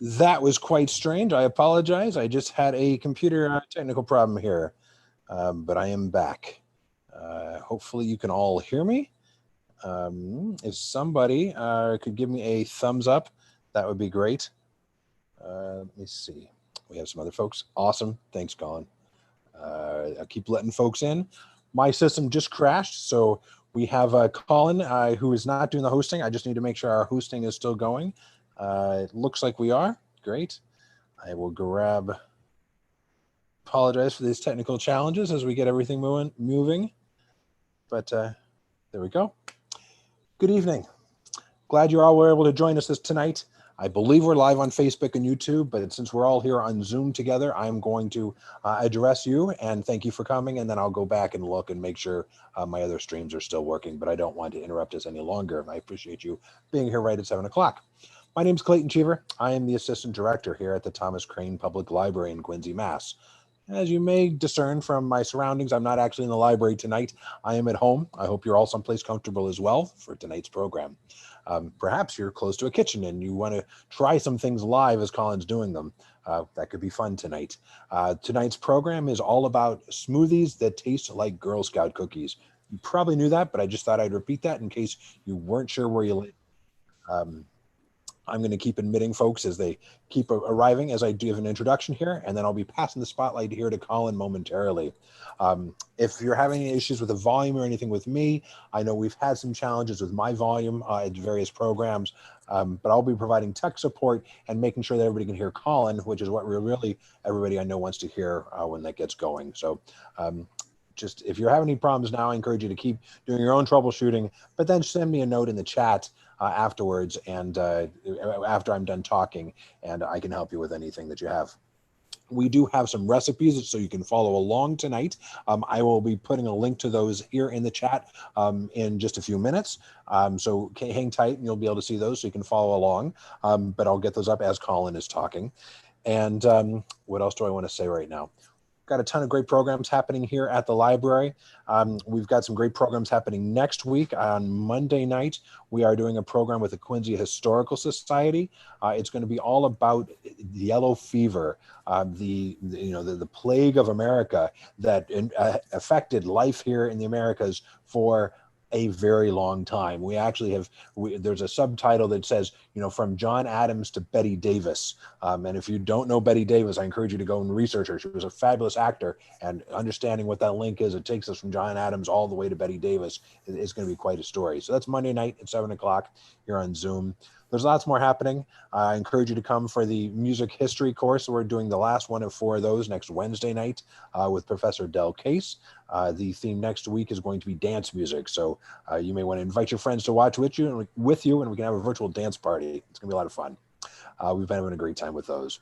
That was quite strange. I apologize. I just had a computer technical problem here, but I am back. Hopefully, you can all hear me. If somebody could give me a thumbs up, that would be great. Let me see. We have some other folks. Awesome. Thanks, Colin. I'll keep letting folks in. My system just crashed, so we have Colin, who is not doing the hosting. I just need to make sure our hosting is still going. It looks like we are. Great. I will grab. Apologize for these technical challenges as we get everything moving. But there we go. Good evening. Glad you all were able to join us tonight. I believe we're live on Facebook and YouTube, but since we're all here on Zoom together, I'm going to address you and thank you for coming, and then I'll go back and look and make sure my other streams are still working, but I don't want to interrupt us any longer. I appreciate you being here right at 7 o'clock. My name is Clayton Cheever. I am the Assistant Director here at the Thomas Crane Public Library in Quincy, Mass. As you may discern from my surroundings, I'm not actually in the library tonight. I am at home. I hope you're all someplace comfortable as well for tonight's program. Perhaps you're close to a kitchen and you want to try some things live as Colin's doing them. That could be fun tonight. Tonight's program is all about smoothies that taste like Girl Scout cookies. You probably knew that, but I just thought I'd repeat that in case you weren't sure where you live. I'm going to keep admitting folks as they keep arriving as I give an introduction here, and then I'll be passing the spotlight here to Colin momentarily. If you're having any issues with the volume or anything with me, I know we've had some challenges with my volume at various programs, but I'll be providing tech support and making sure that everybody can hear Colin, which is what really everybody I know wants to hear when that gets going. So just if you're having any problems now, I encourage you to keep doing your own troubleshooting, but then send me a note in the chat afterwards and after I'm done talking, and I can help you with anything that you have. We do have some recipes so you can follow along tonight. I will be putting a link to those here in the chat in just a few minutes. So hang tight and you'll be able to see those so you can follow along. But I'll get those up as Colin is talking. And what else do I want to say right now? Got a ton of great programs happening here at the library. We've got some great programs happening next week. On Monday night, we are doing a program with the Quincy Historical Society. It's going to be all about yellow fever, the plague of America that affected life here in the Americas for a very long time. We actually have, there's a subtitle that says, from John Adams to Betty Davis. And if you don't know Betty Davis, I encourage you to go and research her. She was a fabulous actor, and understanding what that link is, it takes us from John Adams all the way to Betty Davis. It's going to be quite a story. So that's Monday night at 7 o'clock here on Zoom. There's lots more happening. I encourage you to come for the music history course. We're doing the last one of 4 of those next Wednesday night with Professor Del Case. The theme next week is going to be dance music. So you may want to invite your friends to watch with you, and we can have a virtual dance party. It's going to be a lot of fun. We've been having a great time with those.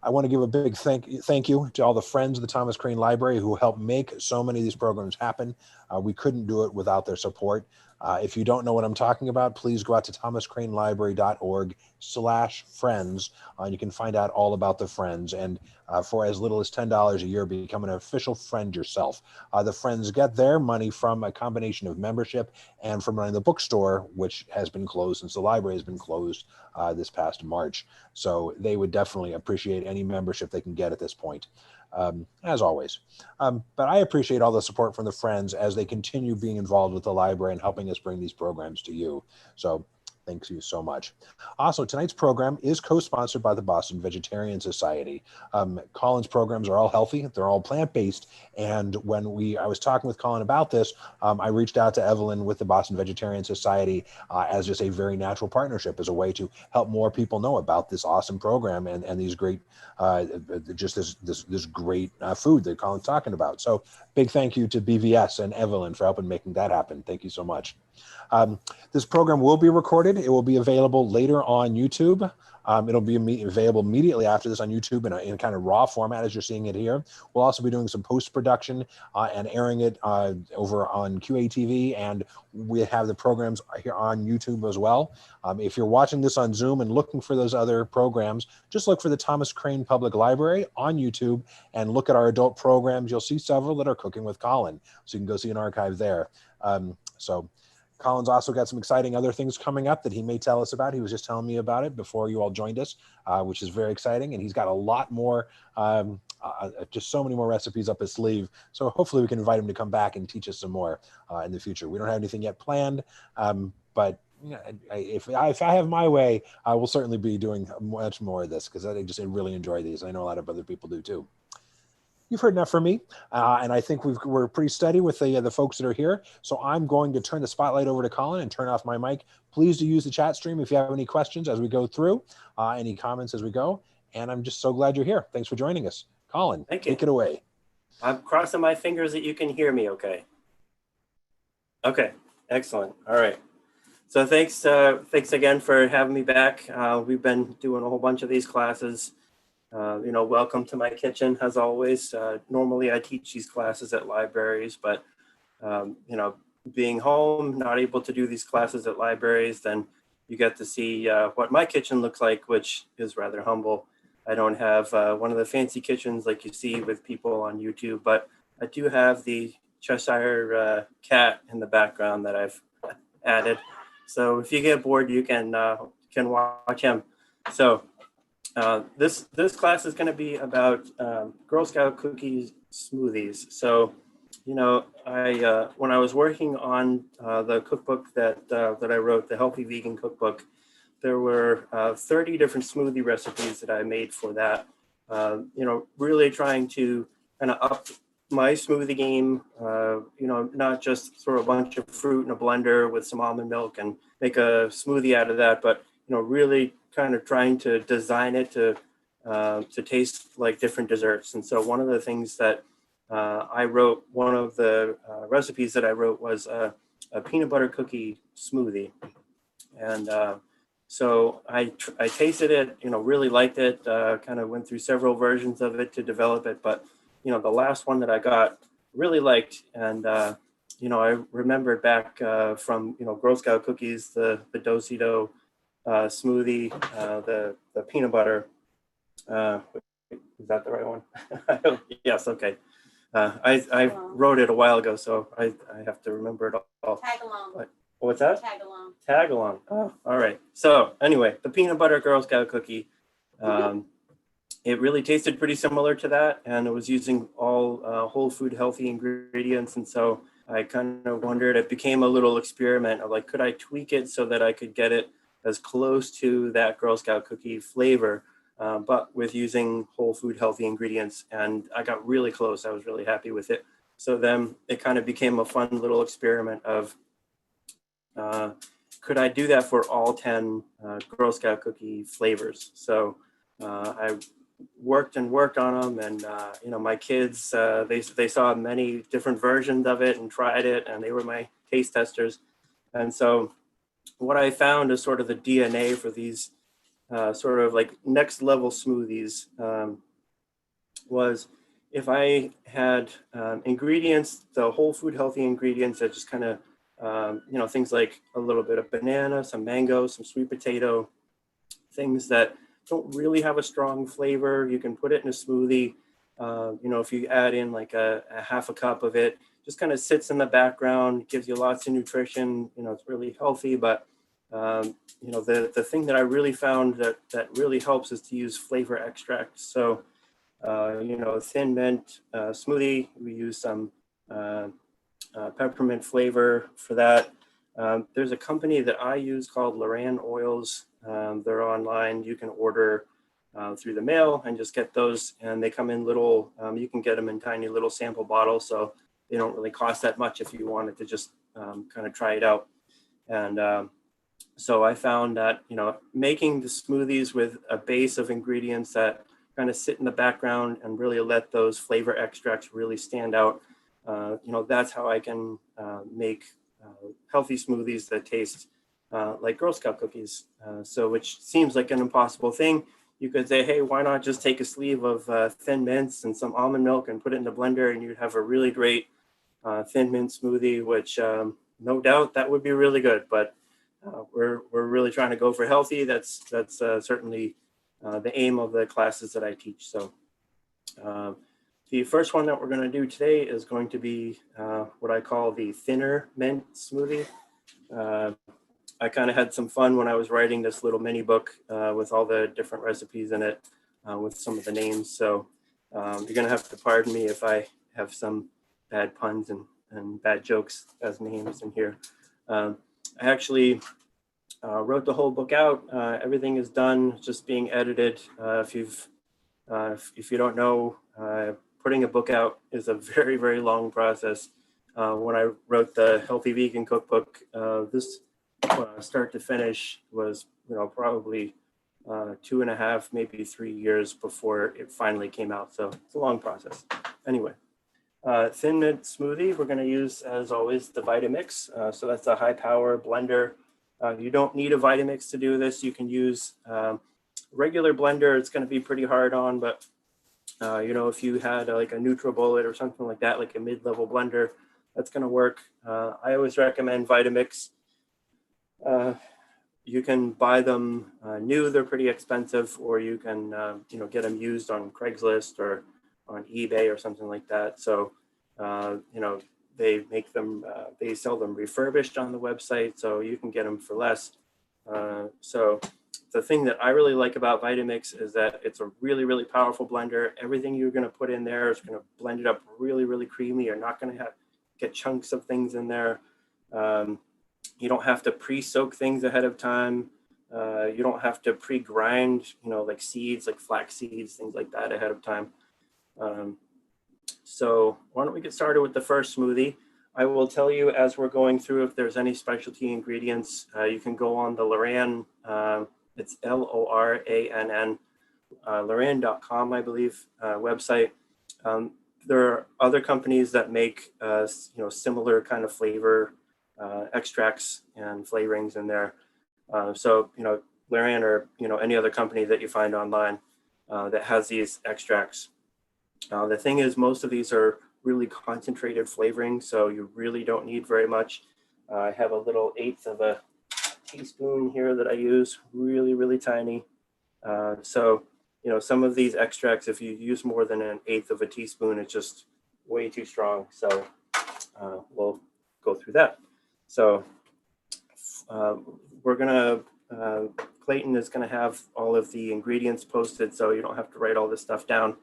I want to give a big thank you to all the friends of the Thomas Crane Library who helped make so many of these programs happen. We couldn't do it without their support. If you don't know what I'm talking about, please go out to thomascranelibrary.org/friends. You can find out all about the friends. And for as little as $10 a year, become an official friend yourself. The friends get their money from a combination of membership and from running the bookstore, which has been closed since the library has been closed this past March. So they would definitely appreciate any membership they can get at this point. As always. But I appreciate all the support from the friends as they continue being involved with the library and helping us bring these programs to you. So thanks you so much. Also, tonight's program is co-sponsored by the Boston Vegetarian Society. Colin's programs are all healthy. They're all plant-based. And when I was talking with Colin about this, I reached out to Evelyn with the Boston Vegetarian Society as just a very natural partnership, as a way to help more people know about this awesome program and these great, just this great food that Colin's talking about. So big thank you to BVS and Evelyn for helping making that happen. Thank you so much. This program will be recorded. It will be available later on YouTube. It'll be available immediately after this on YouTube in a kind of raw format as you're seeing it here. We'll also be doing some post-production and airing it over on QATV, and we have the programs here on YouTube as well. If you're watching this on Zoom and looking for those other programs, just look for the Thomas Crane Public Library on YouTube and look at our adult programs. You'll see several that are Cooking with Colin, so you can go see an archive there. Colin's also got some exciting other things coming up that he may tell us about. He was just telling me about it before you all joined us, which is very exciting. And he's got a lot more, just so many more recipes up his sleeve. So hopefully we can invite him to come back and teach us some more in the future. We don't have anything yet planned, but if I have my way, I will certainly be doing much more of this, because I really enjoy these. I know a lot of other people do too. You've heard enough from me, and I think we're pretty steady with the folks that are here. So I'm going to turn the spotlight over to Colin and turn off my mic. Please do use the chat stream if you have any questions as we go through, any comments as we go. And I'm just so glad you're here. Thanks for joining us. Colin, take it away. I'm crossing my fingers that you can hear me okay. Okay, excellent. All right. So thanks again for having me back. We've been doing a whole bunch of these classes. Welcome to my kitchen, as always. Normally I teach these classes at libraries, but, being home, not able to do these classes at libraries, then you get to see what my kitchen looks like, which is rather humble. I don't have one of the fancy kitchens like you see with people on YouTube, but I do have the Cheshire cat in the background that I've added. So if you get bored, you can watch him. So this class is going to be about Girl Scout cookies smoothies. So, I when I was working on the cookbook that I wrote, the Healthy Vegan Cookbook, there were 30 different smoothie recipes that I made for that. Really trying to kind of up my smoothie game. Not just throw a bunch of fruit in a blender with some almond milk and make a smoothie out of that, but really kind of trying to design it to taste like different desserts. And so one of the things that I wrote, one of the recipes that I wrote was a peanut butter cookie smoothie. And so I tasted it, really liked it, kind of went through several versions of it to develop it. But, the last one that I got really liked. And, I remembered back from, Girl Scout cookies, the Do-si-do smoothie, the peanut butter. Is that the right one? Yes. Okay. I wrote it a while ago, so I have to remember it all. Tag along. But, what's that? Tag along. Tag along. Oh, all right. So anyway, the peanut butter Girl Scout cookie, it really tasted pretty similar to that, and it was using all whole food healthy ingredients. And so I kind of wondered, it became a little experiment of like, could I tweak it so that I could get it as close to that Girl Scout cookie flavor, but with using whole food healthy ingredients. And I got really close. I was really happy with it. So then it kind of became a fun little experiment of, could I do that for all 10 Girl Scout cookie flavors? So I worked on them, and my kids, they saw many different versions of it and tried it, and they were my taste testers. And so what I found is sort of the DNA for these sort of like next level smoothies was if I had ingredients, the whole food healthy ingredients that just kind of, things like a little bit of banana, some mango, some sweet potato, things that don't really have a strong flavor. You can put it in a smoothie. If you add in like a half a cup of it, just kind of sits in the background, gives you lots of nutrition. It's really healthy, but the thing that I really found that really helps is to use flavor extracts. So, thin mint smoothie, we use some peppermint flavor for that. There's a company that I use called Loran Oils. They're online. You can order through the mail and just get those, and they come in little, you can get them in tiny little sample bottles, so they don't really cost that much if you wanted to just kind of try it out. And so I found that, making the smoothies with a base of ingredients that kind of sit in the background and really let those flavor extracts really stand out, that's how I can make healthy smoothies that taste like Girl Scout cookies. So which seems like an impossible thing. You could say, hey, why not just take a sleeve of thin mints and some almond milk and put it in the blender, and you'd have a really great thin mint smoothie, which no doubt that would be really good. But we're really trying to go for healthy. That's certainly the aim of the classes that I teach. So the first one that we're going to do today is going to be what I call the thinner mint smoothie. I kind of had some fun when I was writing this little mini book with all the different recipes in it, with some of the names. So you're gonna have to pardon me if I have some bad puns and bad jokes as names in here. I actually wrote the whole book out. Everything is done, just being edited. If you don't know, putting a book out is a very, very long process. When I wrote the Healthy Vegan Cookbook, this start to finish was, probably 2.5, maybe 3 years before it finally came out. So it's a long process. Anyway, Thin Mint Smoothie, we're going to use, as always, the Vitamix. So that's a high power blender. You don't need a Vitamix to do this. You can use regular blender. It's going to be pretty hard on, but if you had like a NutriBullet or something like that, like a mid-level blender, that's going to work. I always recommend Vitamix. You can buy them new, they're pretty expensive, or you can get them used on Craigslist or on eBay or something like that. So they make them, they sell them refurbished on the website, so you can get them for less. So the thing that I really like about Vitamix is that it's a really, really powerful blender. Everything you're going to put in there is going to blend it up really, really creamy. You're not going to get chunks of things in there. You don't have to pre-soak things ahead of time. You don't have to pre-grind, like seeds, like flax seeds, things like that ahead of time. So why don't we get started with the first smoothie? I will tell you as we're going through if there's any specialty ingredients. You can go on the Lorann, it's Lorann, Lorann.com, I believe, website. There are other companies that make similar kind of flavor extracts and flavorings in there. So Lorann or any other company that you find online that has these extracts. The thing is, most of these are really concentrated flavoring, so you really don't need very much. I have a little 1/8 of a teaspoon here that I use, really, really tiny. So some of these extracts, if you use more than 1/8 of a teaspoon, it's just way too strong. So we'll go through that. So we're gonna, Clayton is gonna have all of the ingredients posted, so you don't have to write all this stuff down.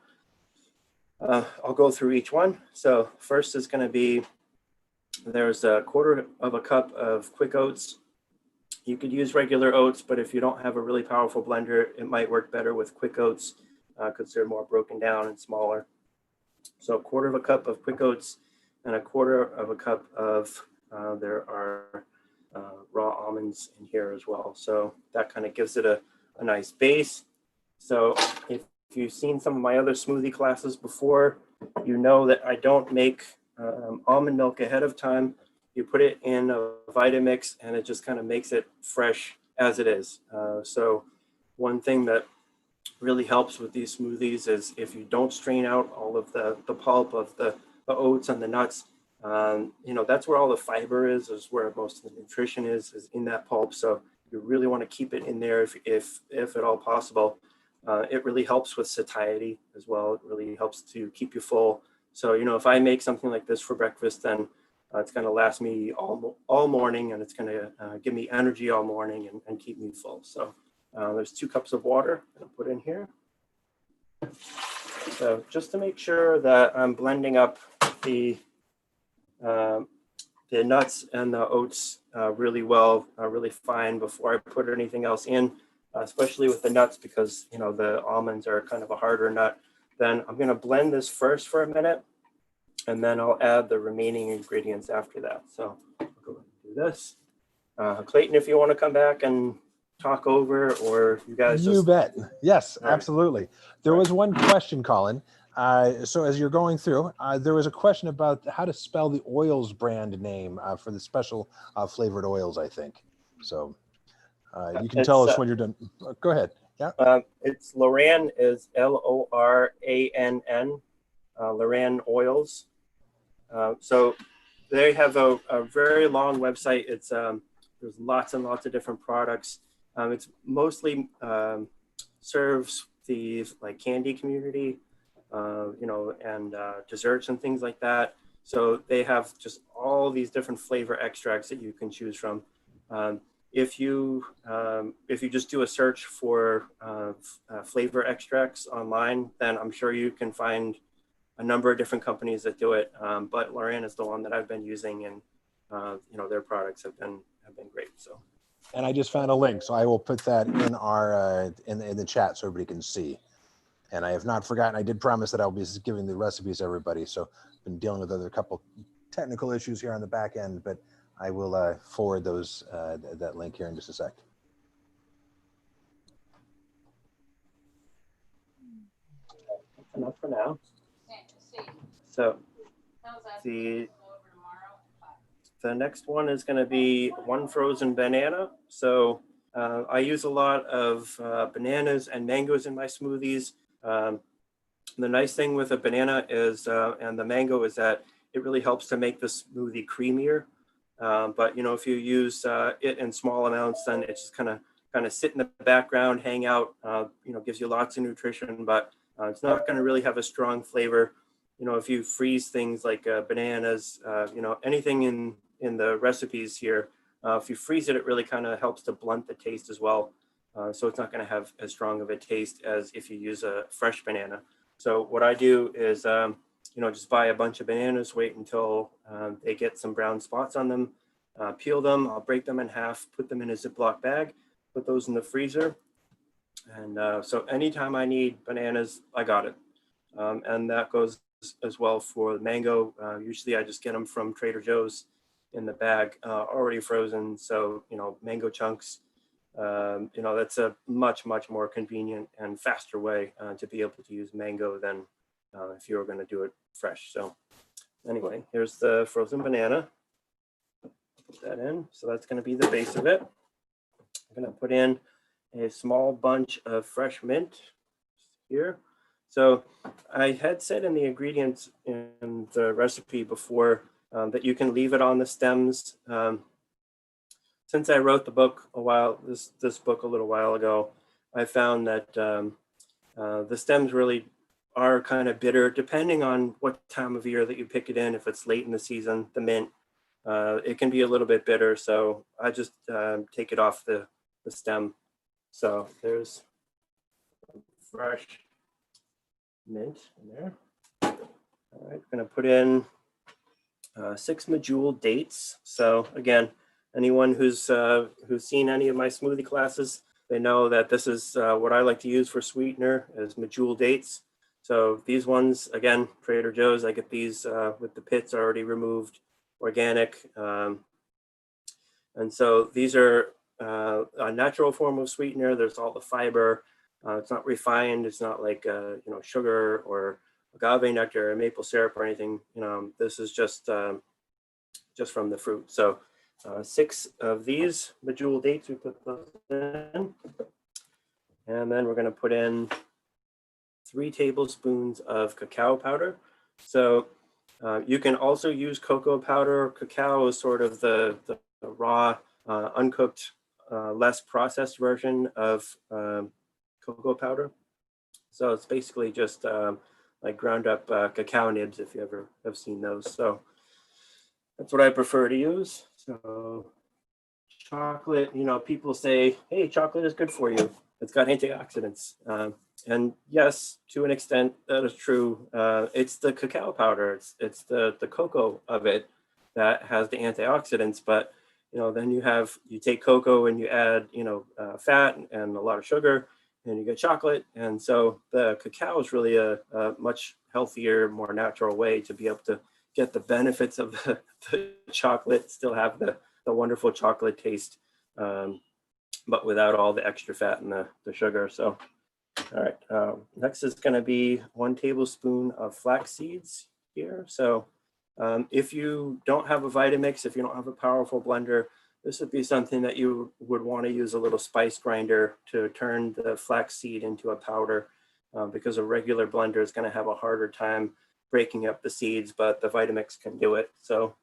I'll go through each one. So first is gonna be, there's 1/4 of a cup of quick oats. You could use regular oats, but if you don't have a really powerful blender, it might work better with quick oats because they're more broken down and smaller. So 1/4 of a cup of quick oats and 1/4 of a cup of, there are raw almonds in here as well. So that kind of gives it a nice base. So if you've seen some of my other smoothie classes before, you know that I don't make almond milk ahead of time. You put it in a Vitamix and it just kind of makes it fresh as it is. So one thing that really helps with these smoothies is if you don't strain out all of the pulp of the oats and the nuts, that's where all the fiber is where most of the nutrition is in that pulp. So you really want to keep it in there if at all possible. It really helps with satiety as well. It really helps to keep you full. So, if I make something like this for breakfast, then it's going to last me all morning, and it's going to give me energy all morning and keep me full. So there's 2 cups of water I'll put in here. So just to make sure that I'm blending up the nuts and the oats really well, really fine before I put anything else in, especially with the nuts because, the almonds are kind of a harder nut. Then I'm going to blend this first for a minute, and then I'll add the remaining ingredients after that. So I'll go ahead and do this. Clayton, if you want to come back and talk over, or you guys just... You bet. Yes, All right. Absolutely. There was one question, Colin. So as you're going through, there was a question about how to spell the oils brand name for the special flavored oils, I think. So you can tell us when you're done. Go ahead. Yeah. It's Lorann, is Lorann, Lorann Oils. So they have a very long website. It's there's lots and lots of different products. It's mostly serves the candy community, and desserts and things like that. So they have just all these different flavor extracts that you can choose from. If you just do a search for flavor extracts online, then I'm sure you can find a number of different companies that do it. But Lorian is the one that I've been using, and their products have been great. So. And I just found a link, so I will put that in our in the chat so everybody can see. And I have not forgotten. I did promise that I'll be giving the recipes to everybody. So I've been dealing with other couple technical issues here on the back end, but I will forward those that link here in just a sec. That's enough for now. So the next one is going to be one frozen banana. So I use a lot of bananas and mangoes in my smoothies. The nice thing with a banana is, and the mango, is that it really helps to make the smoothie creamier. But if you use it in small amounts, then it just kind of sit in the background, hang out. Gives you lots of nutrition, but it's not going to really have a strong flavor. If you freeze things like bananas, anything in the recipes here, if you freeze it, it really kind of helps to blunt the taste as well. So it's not going to have as strong of a taste as if you use a fresh banana. So what I do is, just buy a bunch of bananas, wait until they get some brown spots on them, peel them, I'll break them in half, put them in a Ziploc bag, put those in the freezer. And so anytime I need bananas, I got it. And that goes as well for the mango. Usually I just get them from Trader Joe's in the bag, already frozen. So, mango chunks, that's a much more convenient and faster way to be able to use mango than if you were going to do it fresh. So anyway, here's the frozen banana. Put that in. So that's going to be the base of it. I'm going to put in a small bunch of fresh mint here. So I had said in the ingredients in the recipe before that you can leave it on the stems. Since I wrote the book this book a little while ago, I found that the stems really are kind of bitter, depending on what time of year that you pick it in. If it's late in the season, the mint, it can be a little bit bitter. So I just take it off the stem. So there's fresh mint in there. All right, I'm going to put in 6 medjool dates. So again, anyone who's seen any of my smoothie classes, they know that this is what I like to use for sweetener is medjool dates. So these ones, again, Trader Joe's, I get these with the pits already removed, organic. And so these are a natural form of sweetener. There's all the fiber. It's not refined. It's not like sugar or agave nectar or maple syrup or anything. This is just from the fruit. So 6 of these medjool dates, we put those in. And then we're going to put in 3 tablespoons of cacao powder. So you can also use cocoa powder. Cacao is sort of the raw, uncooked, less processed version of cocoa powder. So it's basically just like ground up cacao nibs, if you ever have seen those. So that's what I prefer to use. So chocolate, people say, hey, chocolate is good for you. It's got antioxidants. And yes, to an extent, that is true. It's the cacao powder. It's the cocoa of it that has the antioxidants. But, then you take cocoa and you add, fat and a lot of sugar, and you get chocolate. And so the cacao is really a much healthier, more natural way to be able to get the benefits of the chocolate, still have the wonderful chocolate taste, but without all the extra fat and the sugar. So, all right, next is going to be 1 tablespoon of flax seeds here. So if you don't have a Vitamix, if you don't have a powerful blender, this would be something that you would want to use a little spice grinder to turn the flax seed into a powder, because a regular blender is going to have a harder time breaking up the seeds, but the Vitamix can do it. So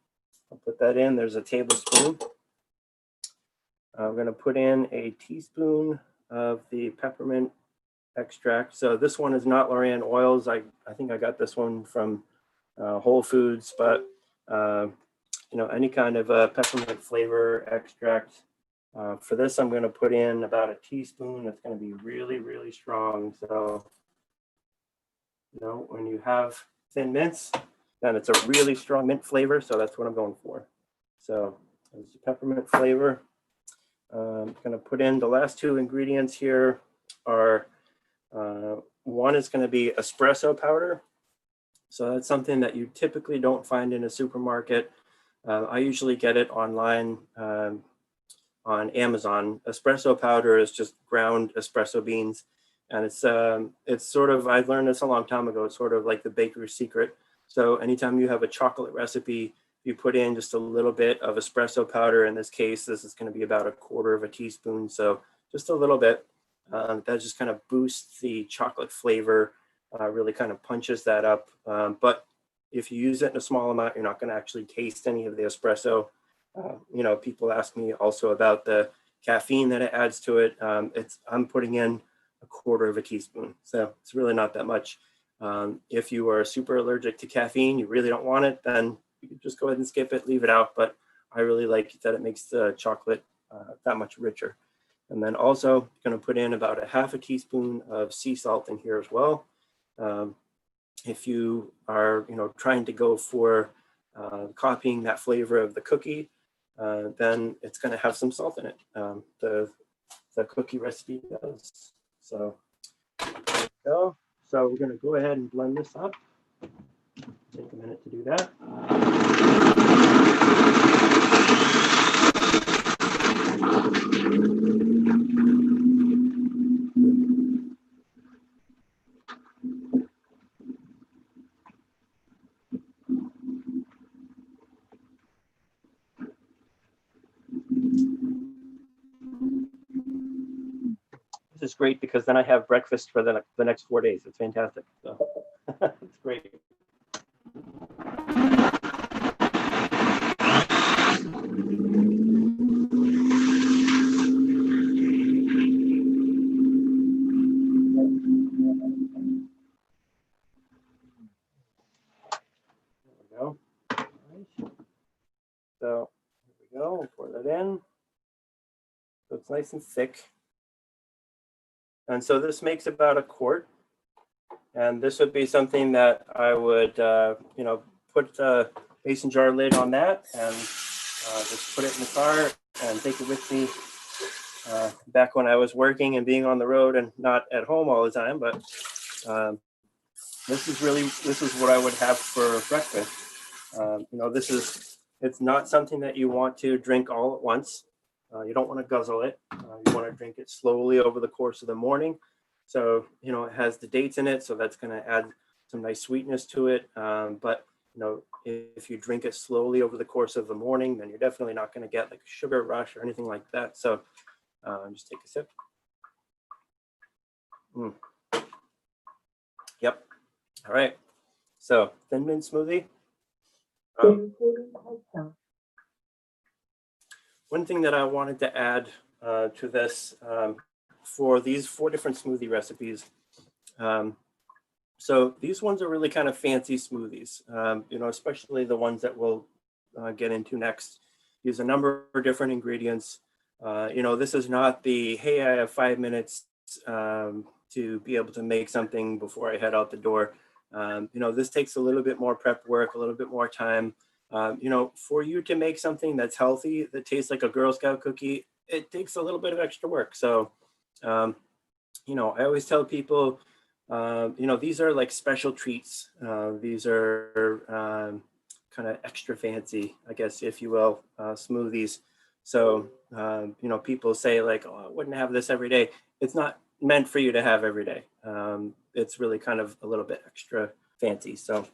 I'll put that in. There's a tablespoon. I'm going to put in a teaspoon of the peppermint extract. So this one is not Lorian oils. I think I got this one from Whole Foods, but you know, any kind of peppermint flavor extract. For this, I'm going to put in about a teaspoon. That's going to be really, really strong. So, you know, when you have thin mints, then it's a really strong mint flavor. So that's what I'm going for. So there's the peppermint flavor. I'm going to put in the last two ingredients here are one is going to be espresso powder. So that's something that you typically don't find in a supermarket. I usually get it online on Amazon. Espresso powder is just ground espresso beans. And it's sort of, I learned this a long time ago, it's sort of like the baker's secret. So anytime you have a chocolate recipe, you put in just a little bit of espresso powder. In this case, this is going to be about a quarter of a teaspoon. So just a little bit. That just kind of boosts the chocolate flavor, really kind of punches that up. But if you use it in a small amount, you're not going to actually taste any of the espresso. You know, people ask me also about the caffeine that it adds to it. I'm putting in a quarter of a teaspoon. So it's really not that much. If you are super allergic to caffeine, you really don't want it, then you can just go ahead and skip it, leave it out. But I really like that it makes the chocolate that much richer. And then also going to put in about a half a teaspoon of sea salt in here as well. If you are, you know, trying to go for copying that flavor of the cookie, then it's going to have some salt in it. The cookie recipe does. So there we go. So we're going to go ahead and blend this up. Take a minute to do that. This is great because then I have breakfast for the next 4 days. It's fantastic. So it's great. Go. Right. So here we go. We'll pour that in. So it's nice and thick. And so this makes about a quart. And this would be something that I would, you know, put a mason jar lid on that and just put it in the car and take it with me. Back when I was working and being on the road and not at home all the time, but this is what I would have for breakfast. You know, it's not something that you want to drink all at once. You don't want to guzzle it. You want to drink it slowly over the course of the morning. So, you know, it has the dates in it, so that's going to add some nice sweetness to it. But, you know, if you drink it slowly over the course of the morning, then you're definitely not going to get like a sugar rush or anything like that. So just take a sip. Yep. All right. So thin mint smoothie. One thing that I wanted to add to this for these 4 different smoothie recipes. So these ones are really kind of fancy smoothies, you know, especially the ones that we'll get into next. Use a number of different ingredients. You know, this is not the, hey, I have 5 minutes to be able to make something before I head out the door. You know, this takes a little bit more prep work, a little bit more time. You know, for you to make something that's healthy, that tastes like a Girl Scout cookie, it takes a little bit of extra work. So, you know, I always tell people, you know, these are like special treats. These are kind of extra fancy, I guess, if you will, smoothies. So, you know, people say like, oh, I wouldn't have this every day. It's not meant for you to have every day. It's really kind of a little bit extra fancy. So,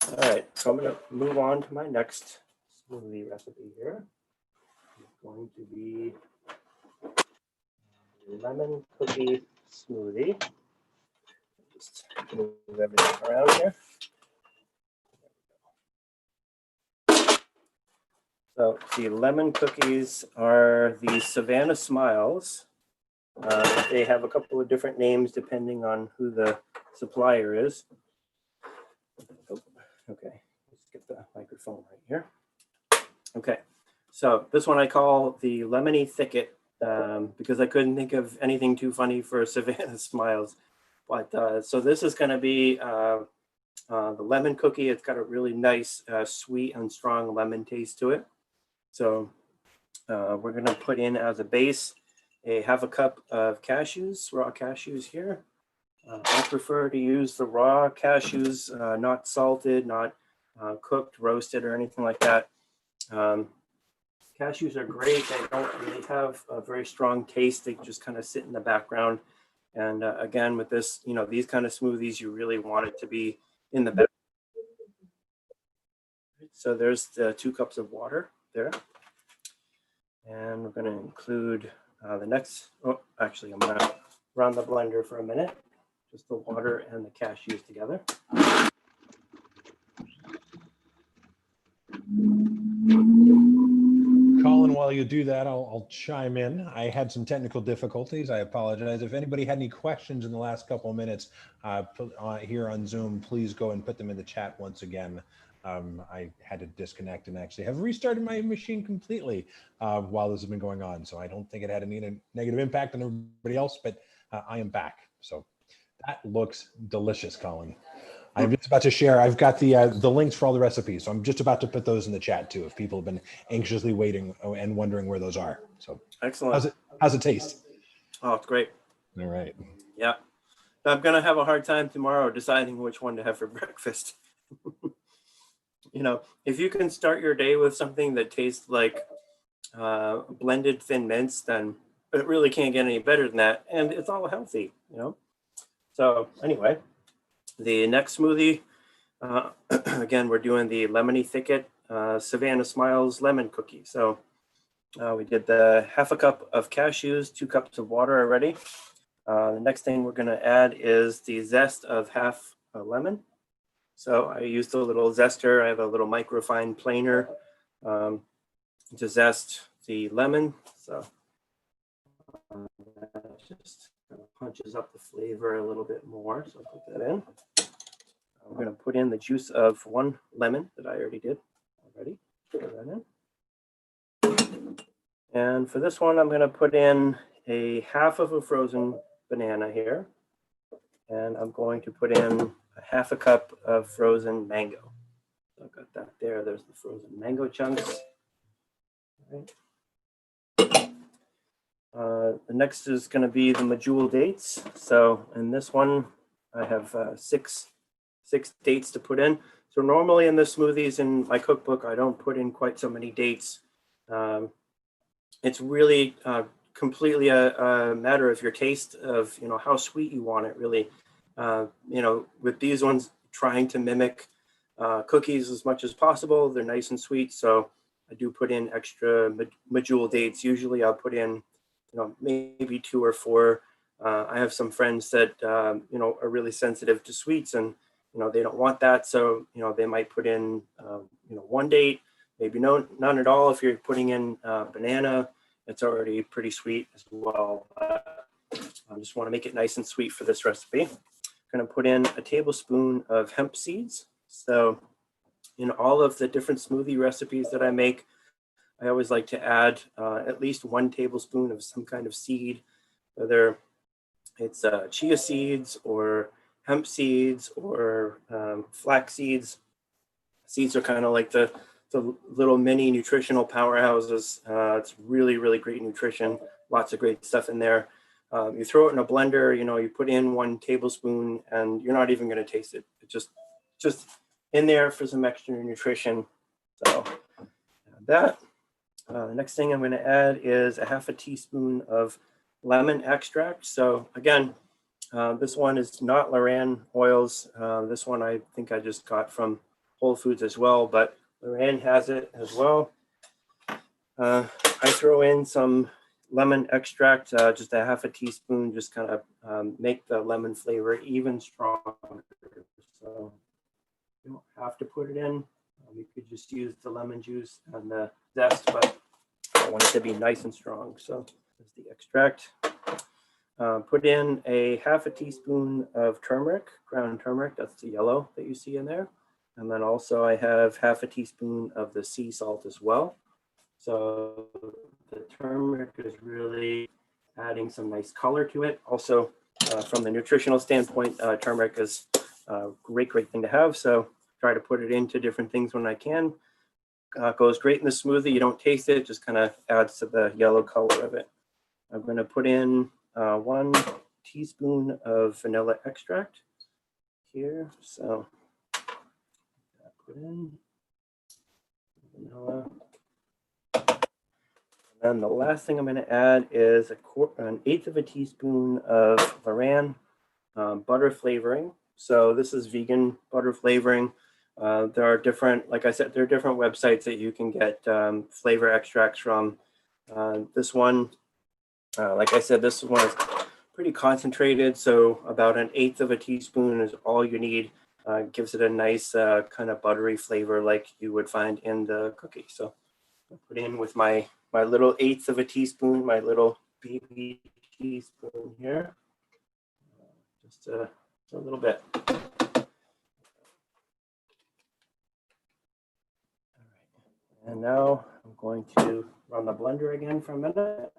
all right, so I'm going to move on to my next smoothie recipe here. It's going to be lemon cookie smoothie. Just move everything around here. So the lemon cookies are the Savannah Smiles. They have a couple of different names depending on who the supplier is. Oh, okay, let's get the microphone right here. Okay, so this one I call the Lemony Thicket because I couldn't think of anything too funny for Savannah Smiles. But so this is going to be the lemon cookie. It's got a really nice, sweet and strong lemon taste to it. So we're going to put in as a base a half a cup of cashews, raw cashews here. I prefer to use the raw cashews, not salted, not cooked, roasted, or anything like that. Cashews are great. They don't really have a very strong taste. They just kind of sit in the background. And again, with this, you know, these kind of smoothies, you really want it to be in the background. So there's the 2 cups of water there. And we're going to include the next, oh, actually, I'm going to run the blender for a minute. Just the water and the cashews together. Colin, while you do that, I'll chime in. I had some technical difficulties. I apologize. If anybody had any questions in the last couple of minutes here on Zoom, please go and put them in the chat once again. I had to disconnect and actually have restarted my machine completely while this has been going on. So I don't think it had any negative impact on everybody else, but I am back. So that looks delicious, Colin. I'm just about to share. I've got the links for all the recipes, so I'm just about to put those in the chat too. If people have been anxiously waiting and wondering where those are, so excellent. How's it taste? Oh, it's great. All right. Yeah, I'm gonna have a hard time tomorrow deciding which one to have for breakfast. You know, if you can start your day with something that tastes like blended thin mints, then it really can't get any better than that, and it's all healthy. You know. So anyway. The next smoothie, again, we're doing the Lemony Thicket Savannah Smiles lemon cookie. So we did the half a cup of cashews, 2 cups of water already. The next thing we're going to add is the zest of half a lemon. So I used a little zester. I have a little microfine planer to zest the lemon. So that just kind of punches up the flavor a little bit more. So I'll put that in. I'm going to put in the juice of 1 lemon that I already did. Put that in. And for this one, I'm going to put in a half of a frozen banana here. And I'm going to put in a half a cup of frozen mango. So I've got that there. There's the frozen mango chunks. All right. The next is going to be the medjool dates. So in this one, I have 6 dates to put in. So normally in the smoothies in my cookbook, I don't put in quite so many dates. It's really completely a matter of your taste of, you know, how sweet you want it really. You know, with these ones, trying to mimic cookies as much as possible. They're nice and sweet. So I do put in extra medjool dates. Usually I'll put in, you know, maybe 2 or 4. I have some friends that, you know, are really sensitive to sweets and, you know, they don't want that. So, you know, they might put in, you know, 1 date, maybe none at all. If you're putting in banana, it's already pretty sweet as well. I just want to make it nice and sweet for this recipe. I'm going to put in a tablespoon of hemp seeds. So in all of the different smoothie recipes that I make, I always like to add at least 1 tablespoon of some kind of seed, whether it's chia seeds or hemp seeds or flax seeds. Seeds are kind of like the little mini nutritional powerhouses. It's really, really great nutrition. Lots of great stuff in there. You throw it in a blender, you know, you put in 1 tablespoon and you're not even going to taste it. It's just in there for some extra nutrition. So that. The next thing I'm going to add is a half a teaspoon of lemon extract. So again, this one is not Loran oils. This one I think I just got from Whole Foods as well, but Loran has it as well. I throw in some lemon extract, just a half a teaspoon, just kind of make the lemon flavor even stronger. So you don't have to put it in. You could just use the lemon juice and the zest, but I want it to be nice and strong. So there's the extract. Put in a half a teaspoon of turmeric, ground turmeric. That's the yellow that you see in there. And then also I have half a teaspoon of the sea salt as well. So the turmeric is really adding some nice color to it. Also, from the nutritional standpoint, turmeric is a great thing to have. So try to put it into different things when I can. Goes great in the smoothie. You don't taste it, just kind of adds to the yellow color of it. I'm going to put in 1 teaspoon of vanilla extract here. So put in vanilla. And then the last thing I'm going to add is 1/8 of a teaspoon of Varan butter flavoring. So this is vegan butter flavoring. There are different, like I said, there are different websites that you can get flavor extracts from. This one, like I said, this one is pretty concentrated. So about 1/8 of a teaspoon is all you need. Gives it a nice kind of buttery flavor like you would find in the cookie. So I'll put in with my little 1/8 of a teaspoon, my little baby teaspoon here. Just a little bit. And now I'm going to run the blender again for a minute.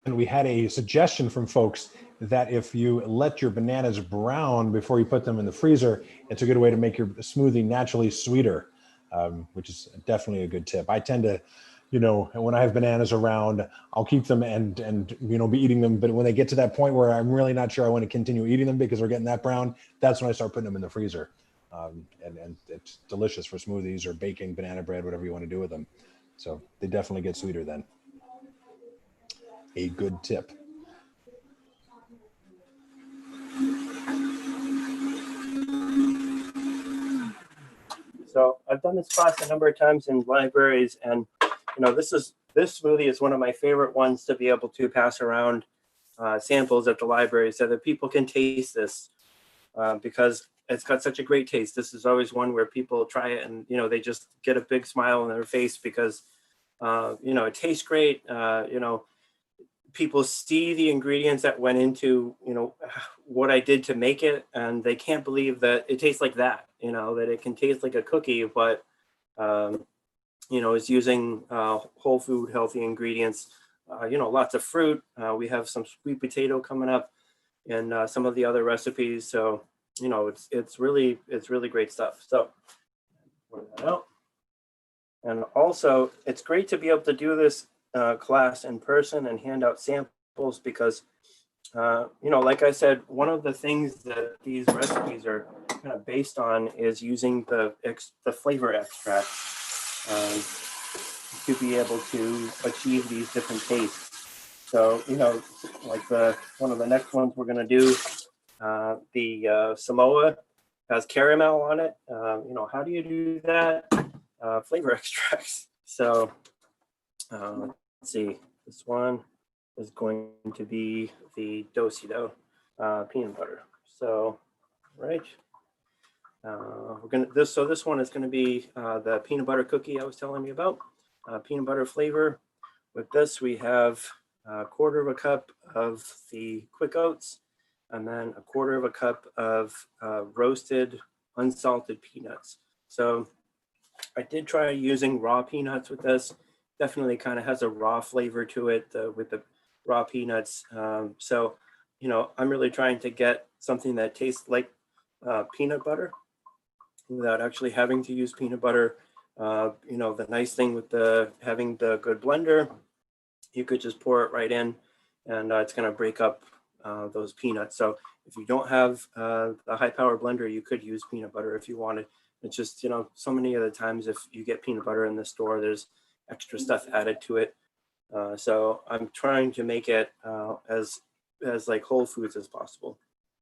And we had a suggestion from folks that if you let your bananas brown before you put them in the freezer, it's a good way to make your smoothie naturally sweeter, which is definitely a good tip. I tend to, when I have bananas around, I'll keep them and be eating them. But when they get to that point where I'm really not sure I want to continue eating them because they're getting that brown, that's when I start putting them in the freezer. And it's delicious for smoothies or baking banana bread, whatever you want to do with them. So they definitely get sweeter then. A good tip. So I've done this class a number of times in libraries, and this smoothie is one of my favorite ones to be able to pass around samples at the library so that people can taste this because it's got such a great taste. This is always one where people try it and they just get a big smile on their face because it tastes great. People see the ingredients that went into what I did to make it, and they can't believe that it tastes like that. That it can taste like a cookie, but is using whole food, healthy ingredients. Lots of fruit. We have some sweet potato coming up, and some of the other recipes. So it's really great stuff. So pour that out. And also, it's great to be able to do this class in person and hand out samples because, like I said, one of the things that these recipes are kind of based on is using the flavor extract to be able to achieve these different tastes. So, like one of the next ones we're going to do, the Samoa has caramel on it. How do you do that? Flavor extracts. So let's see. This one is going to be the Dosido peanut butter. So, right. This one is going to be the peanut butter cookie I was telling you about. Peanut butter flavor. With this, we have 1/4 cup of the quick oats, and then 1/4 cup of roasted unsalted peanuts. So I did try using raw peanuts with this. Definitely kind of has a raw flavor to it with the raw peanuts. So, I'm really trying to get something that tastes like peanut butter without actually having to use peanut butter. The nice thing with having the good blender, you could just pour it right in and it's going to break up those peanuts. So if you don't have a high power blender, you could use peanut butter if you wanted. It's just, so many of the times if you get peanut butter in the store, there's extra stuff added to it. So I'm trying to make it as like whole foods as possible.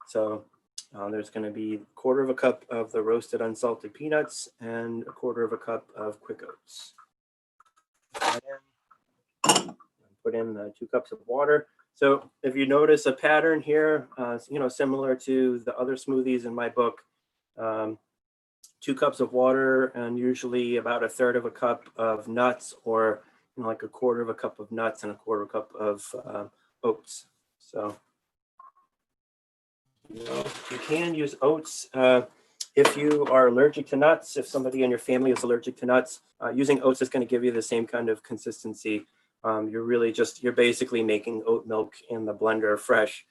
So there's going to be 1/4 cup of the roasted unsalted peanuts and 1/4 cup of quick oats. Put in the 2 cups of water. So if you notice a pattern here, similar to the other smoothies in my book, 2 cups of water and usually about 1/3 cup of nuts, or like 1/4 cup of nuts and 1/4 cup of oats. So You know, you can use oats if you are allergic to nuts. If somebody in your family is allergic to nuts, using oats is going to give you the same kind of consistency. You're basically making oat milk in the blender fresh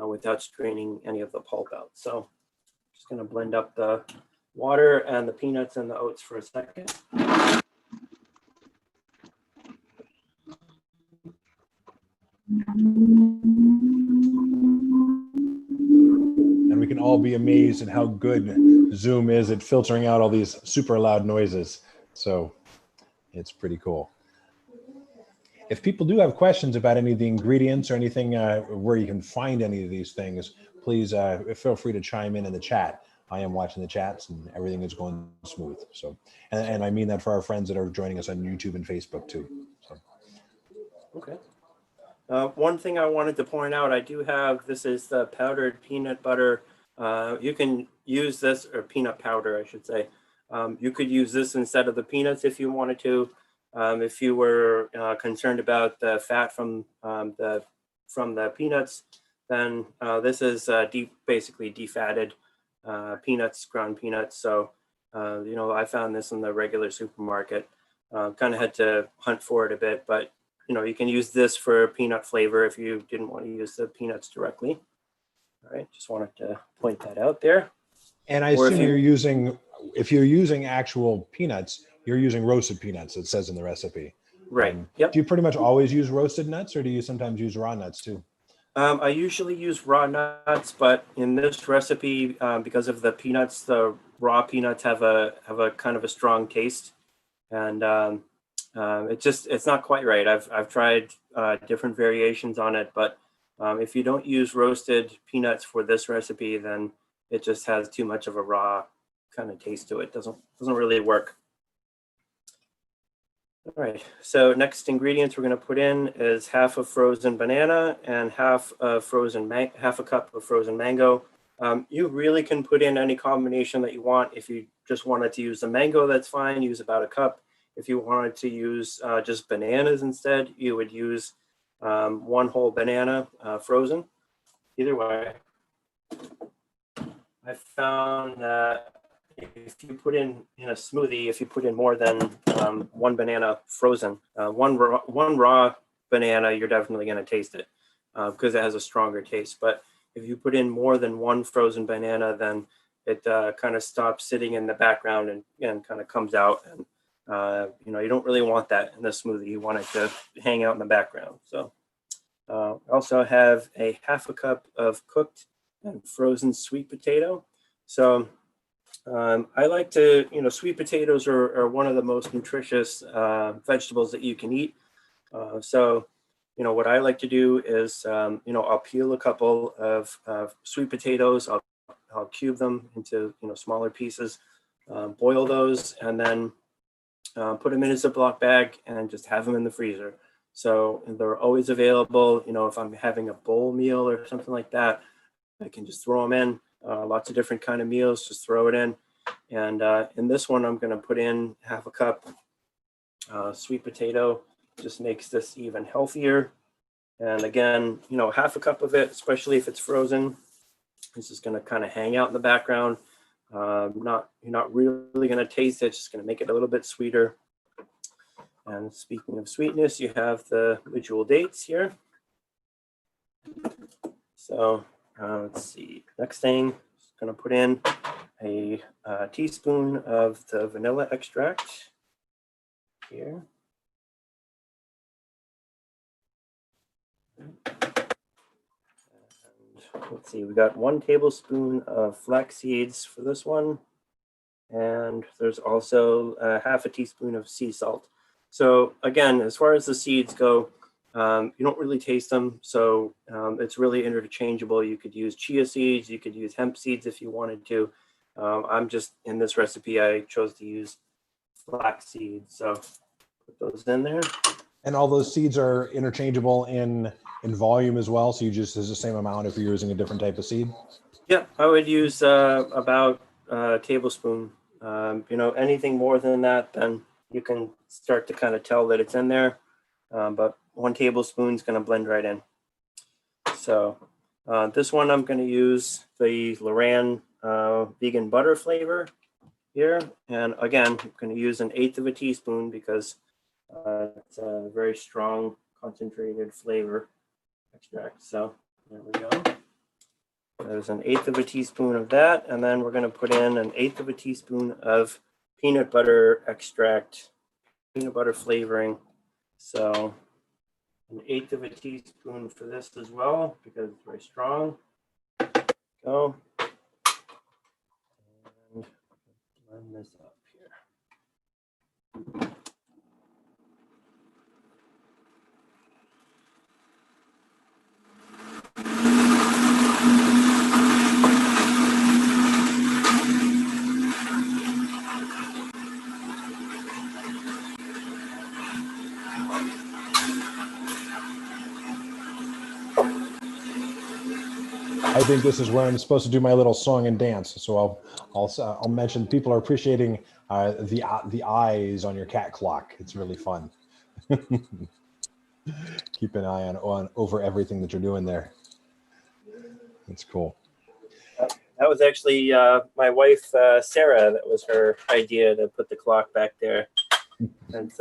without straining any of the pulp out. So just going to blend up the water and the peanuts and the oats for a second. And we can all be amazed at how good Zoom is at filtering out all these super loud noises. So it's pretty cool. If people do have questions about any of the ingredients or anything where you can find any of these things, please feel free to chime in the chat. I am watching the chats and everything is going smooth. So, and I mean that for our friends that are joining us on YouTube and Facebook too. So. Okay. One thing I wanted to point out, I do have, this is the powdered peanut butter. You can use this, or peanut powder, I should say. You could use this instead of the peanuts if you wanted to. If you were concerned about the fat from the peanuts, then this is basically defatted peanuts, ground peanuts. So, you know, I found this in the regular supermarket. Kind of had to hunt for it a bit, but you know, you can use this for peanut flavor if you didn't want to use the peanuts directly. All right, just wanted to point that out there. And I assume if you're using actual peanuts, you're using roasted peanuts, it says in the recipe. Right. Yep. Do you pretty much always use roasted nuts, or do you sometimes use raw nuts too? I usually use raw nuts, but in this recipe, because of the peanuts, the raw peanuts have a kind of a strong taste, and it's not quite right. I've tried different variations on it, but if you don't use roasted peanuts for this recipe, then it just has too much of a raw kind of taste to it. Doesn't really work. All right, so next ingredients we're going to put in is half a frozen banana and half a cup of frozen mango. You really can put in any combination that you want. If you just wanted to use the mango, that's fine. Use about a cup. If you wanted to use just bananas instead, you would use one whole banana frozen. Either way, I found that if you put in a smoothie, if you put in more than one banana frozen, one raw banana, you're definitely going to taste it because it has a stronger taste. But if you put in more than one frozen banana, then it kind of stops sitting in the background and kind of comes out. And you know, you don't really want that in the smoothie. You want it to hang out in the background. So also have a half a cup of cooked and frozen sweet potato. So I like to, you know, sweet potatoes are one of the most nutritious vegetables that you can eat. So, you know, what I like to do is, you know, I'll peel a couple of sweet potatoes. I'll cube them into, you know, smaller pieces, boil those, and then put them in a Ziploc bag and just have them in the freezer. So they're always available. You know, if I'm having a bowl meal or something like that, I can just throw them in. Lots of different kind of meals, just throw it in. And in this one, I'm going to put in half a cup sweet potato. Just makes this even healthier. And again, you know, half a cup of it, especially if it's frozen, this is going to kind of hang out in the background. You're not really going to taste it. It's just going to make it a little bit sweeter. And speaking of sweetness, you have the medjool dates here. So let's see. Next thing, just going to put in a teaspoon of the vanilla extract here. Let's see, we got 1 tablespoon of flax seeds for this one. And there's also half a teaspoon of sea salt. So again, as far as the seeds go, you don't really taste them. So it's really interchangeable. You could use chia seeds, you could use hemp seeds if you wanted to. I'm just, in this recipe, I chose to use flax seeds. So put those in there. And all those seeds are interchangeable in volume as well. So you just use the same amount if you're using a different type of seed? Yeah, I would use about a tablespoon. You know, anything more than that, then you can start to kind of tell that it's in there. But 1 tablespoon is going to blend right in. So This one I'm going to use the Loran vegan butter flavor here. And again, I'm going to use 1/8 of a teaspoon because it's a very strong concentrated flavor extract. So there we go. There's 1/8 of a teaspoon of that. And then we're going to put in 1/8 of a teaspoon of peanut butter extract, peanut butter flavoring. So 1/8 of a teaspoon for this as well because it's very strong. Go. And blend this up here. I think this is where I'm supposed to do my little song and dance. So I'll mention people are appreciating the eyes on your cat clock. It's really fun. Keep an eye on over everything that you're doing there. That's cool. That was actually my wife Sarah. That was her idea to put the clock back there. And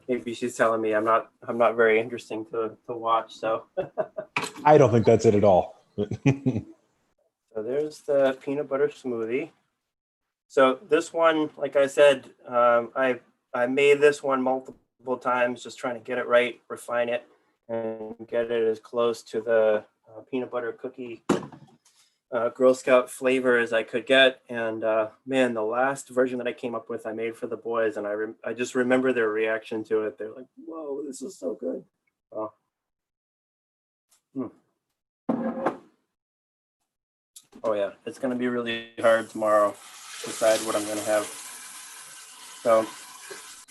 maybe she's telling me I'm not very interesting to watch. So I don't think that's it at all. So there's the peanut butter smoothie. So this one, like I said, I made this one multiple times, just trying to get it right, refine it, and get it as close to the peanut butter cookie Girl Scout flavor as I could get. And man, the last version that I came up with, I made for the boys, and I just remember their reaction to it. They're like, "Whoa, this is so good!" Oh. Oh yeah, it's going to be really hard tomorrow to decide what I'm going to have. So,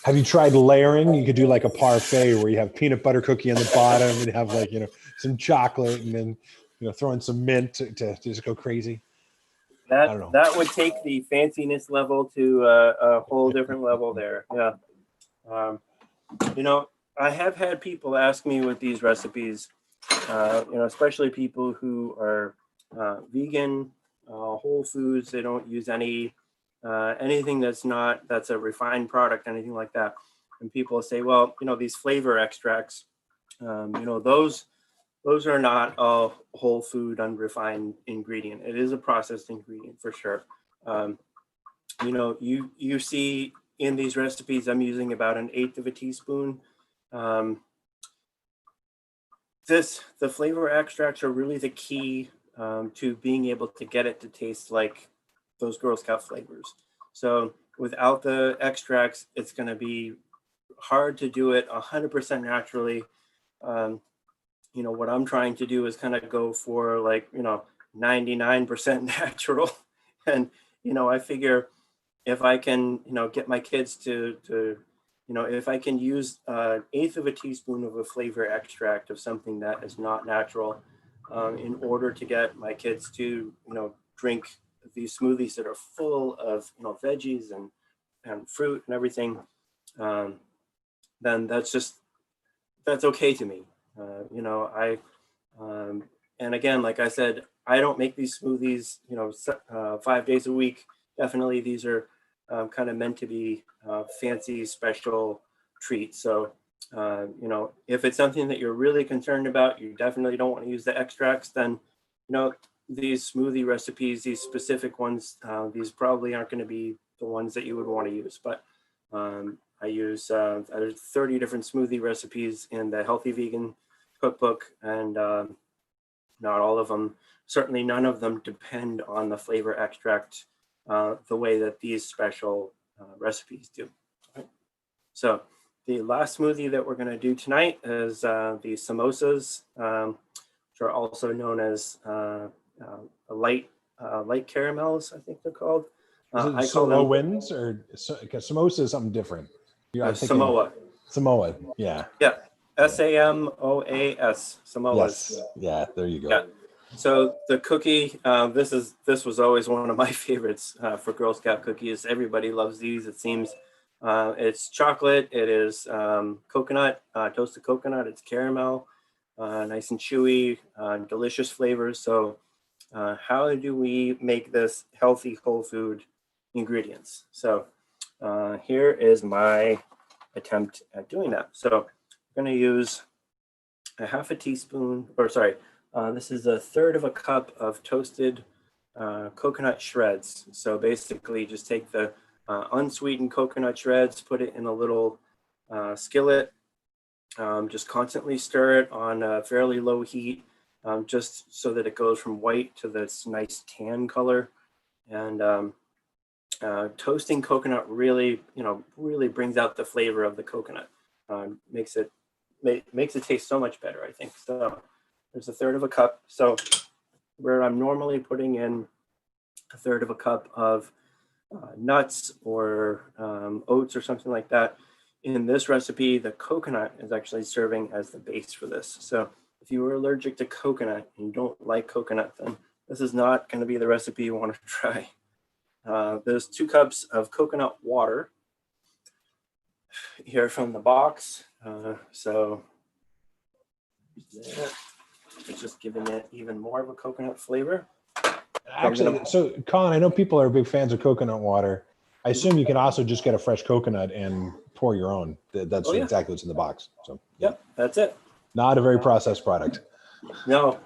have you tried layering? You could do like a parfait where you have peanut butter cookie on the bottom and have like, some chocolate and then, throw in some mint to just go crazy. That would take the fanciness level to a whole different level there. Yeah. I have had people ask me with these recipes, especially people who are vegan, whole foods. They don't use anything that's a refined product, anything like that. And people say, well, these flavor extracts, those are not a whole food unrefined ingredient. It is a processed ingredient for sure. You see in these recipes, I'm using about 1/8 of a teaspoon. The flavor extracts are really the key to being able to get it to taste like those Girl Scout flavors. So without the extracts, it's going to be hard to do it 100% naturally. What I'm trying to do is kind of go for 99% natural. And, I figure if I can, get my kids to if I can use 1/8 of a teaspoon of a flavor extract of something that is not natural in order to get my kids to, drink these smoothies that are full of, veggies and fruit and everything, then that's okay to me. And again, like I said, I don't make these smoothies, 5 days a week. Definitely, these are kind of meant to be fancy, special treats. So, if it's something that you're really concerned about, you definitely don't want to use the extracts, then, these smoothie recipes, these specific ones, these probably aren't going to be the ones that you would want to use. But I use there's 30 different smoothie recipes in the Healthy Vegan cookbook, and not all of them, certainly none of them depend on the flavor extract the way that these special recipes do. Right? So the last smoothie that we're going to do tonight is the samosas, which are also known as light caramels, I think they're called. I call them wins, or samosa is something different. Samoa. Samoa, yeah. Yeah, SAMOAS, Samoas. Yes, yeah, there you go. Yeah. So the cookie, this was always one of my favorites for Girl Scout cookies. Everybody loves these, it seems. It's chocolate, it is coconut, toasted coconut, it's caramel, nice and chewy, delicious flavors. So how do we make this healthy whole food ingredients? So here is my attempt at doing that. So I'm going to use a half a teaspoon, or sorry, this is a third of a cup of toasted coconut shreds. So basically just take the unsweetened coconut shreds, put it in a little skillet, just constantly stir it on a fairly low heat, just so that it goes from white to this nice tan color. And toasting coconut really, really brings out the flavor of the coconut. Makes it taste so much better, I think. So there's a third of a cup. So where I'm normally putting in a third of a cup of nuts or oats or something like that, in this recipe, the coconut is actually serving as the base for this. So if you are allergic to coconut and you don't like coconut, then this is not going to be the recipe you want to try. There's 2 cups of coconut water here from the box. So it's just giving it even more of a coconut flavor. Actually, so Colin, I know people are big fans of coconut water. I assume you can also just get a fresh coconut and pour your own. That's exactly what's in the box. So yep, that's it. Not a very processed product. No.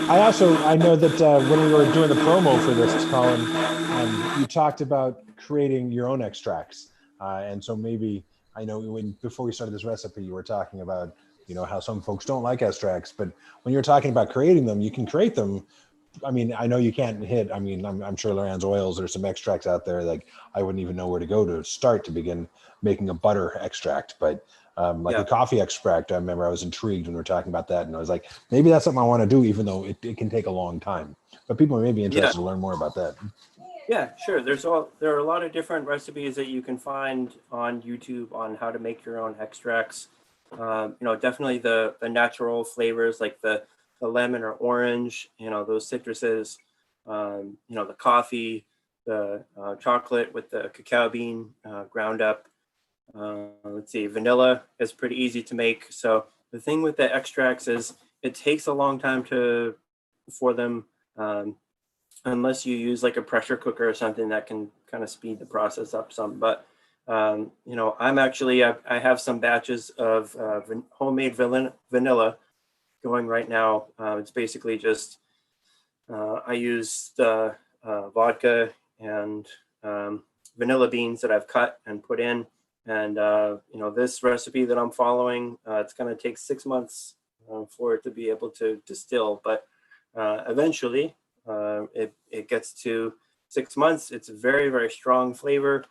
I know that when we were doing the promo for this, Colin, you talked about creating your own extracts. And so maybe, I know before we started this recipe, you were talking about, how some folks don't like extracts, but when you're talking about creating them, you can create them. I mean, I know you can't hit, I'm sure Loran's oils, there's some extracts out there, like I wouldn't even know where to go to start to begin making a butter extract, but a coffee extract, I remember I was intrigued when we were talking about that, and I was like, maybe that's something I want to do, even though it can take a long time. But people may be interested to learn more about that. Yeah, sure. There are a lot of different recipes that you can find on YouTube on how to make your own extracts. Definitely the natural flavors like the lemon or orange, those citruses, the coffee, the chocolate with the cacao bean ground up. Let's see, vanilla is pretty easy to make. So the thing with the extracts is it takes a long time for them, unless you use like a pressure cooker or something that can kind of speed the process up some. But I have some batches of homemade vanilla going right now. It's basically just I use vodka and vanilla beans that I've cut and put in. And, this recipe that I'm following, it's going to take 6 months for it to be able to distill. But eventually, it gets to 6 months. It's a very, very strong flavor.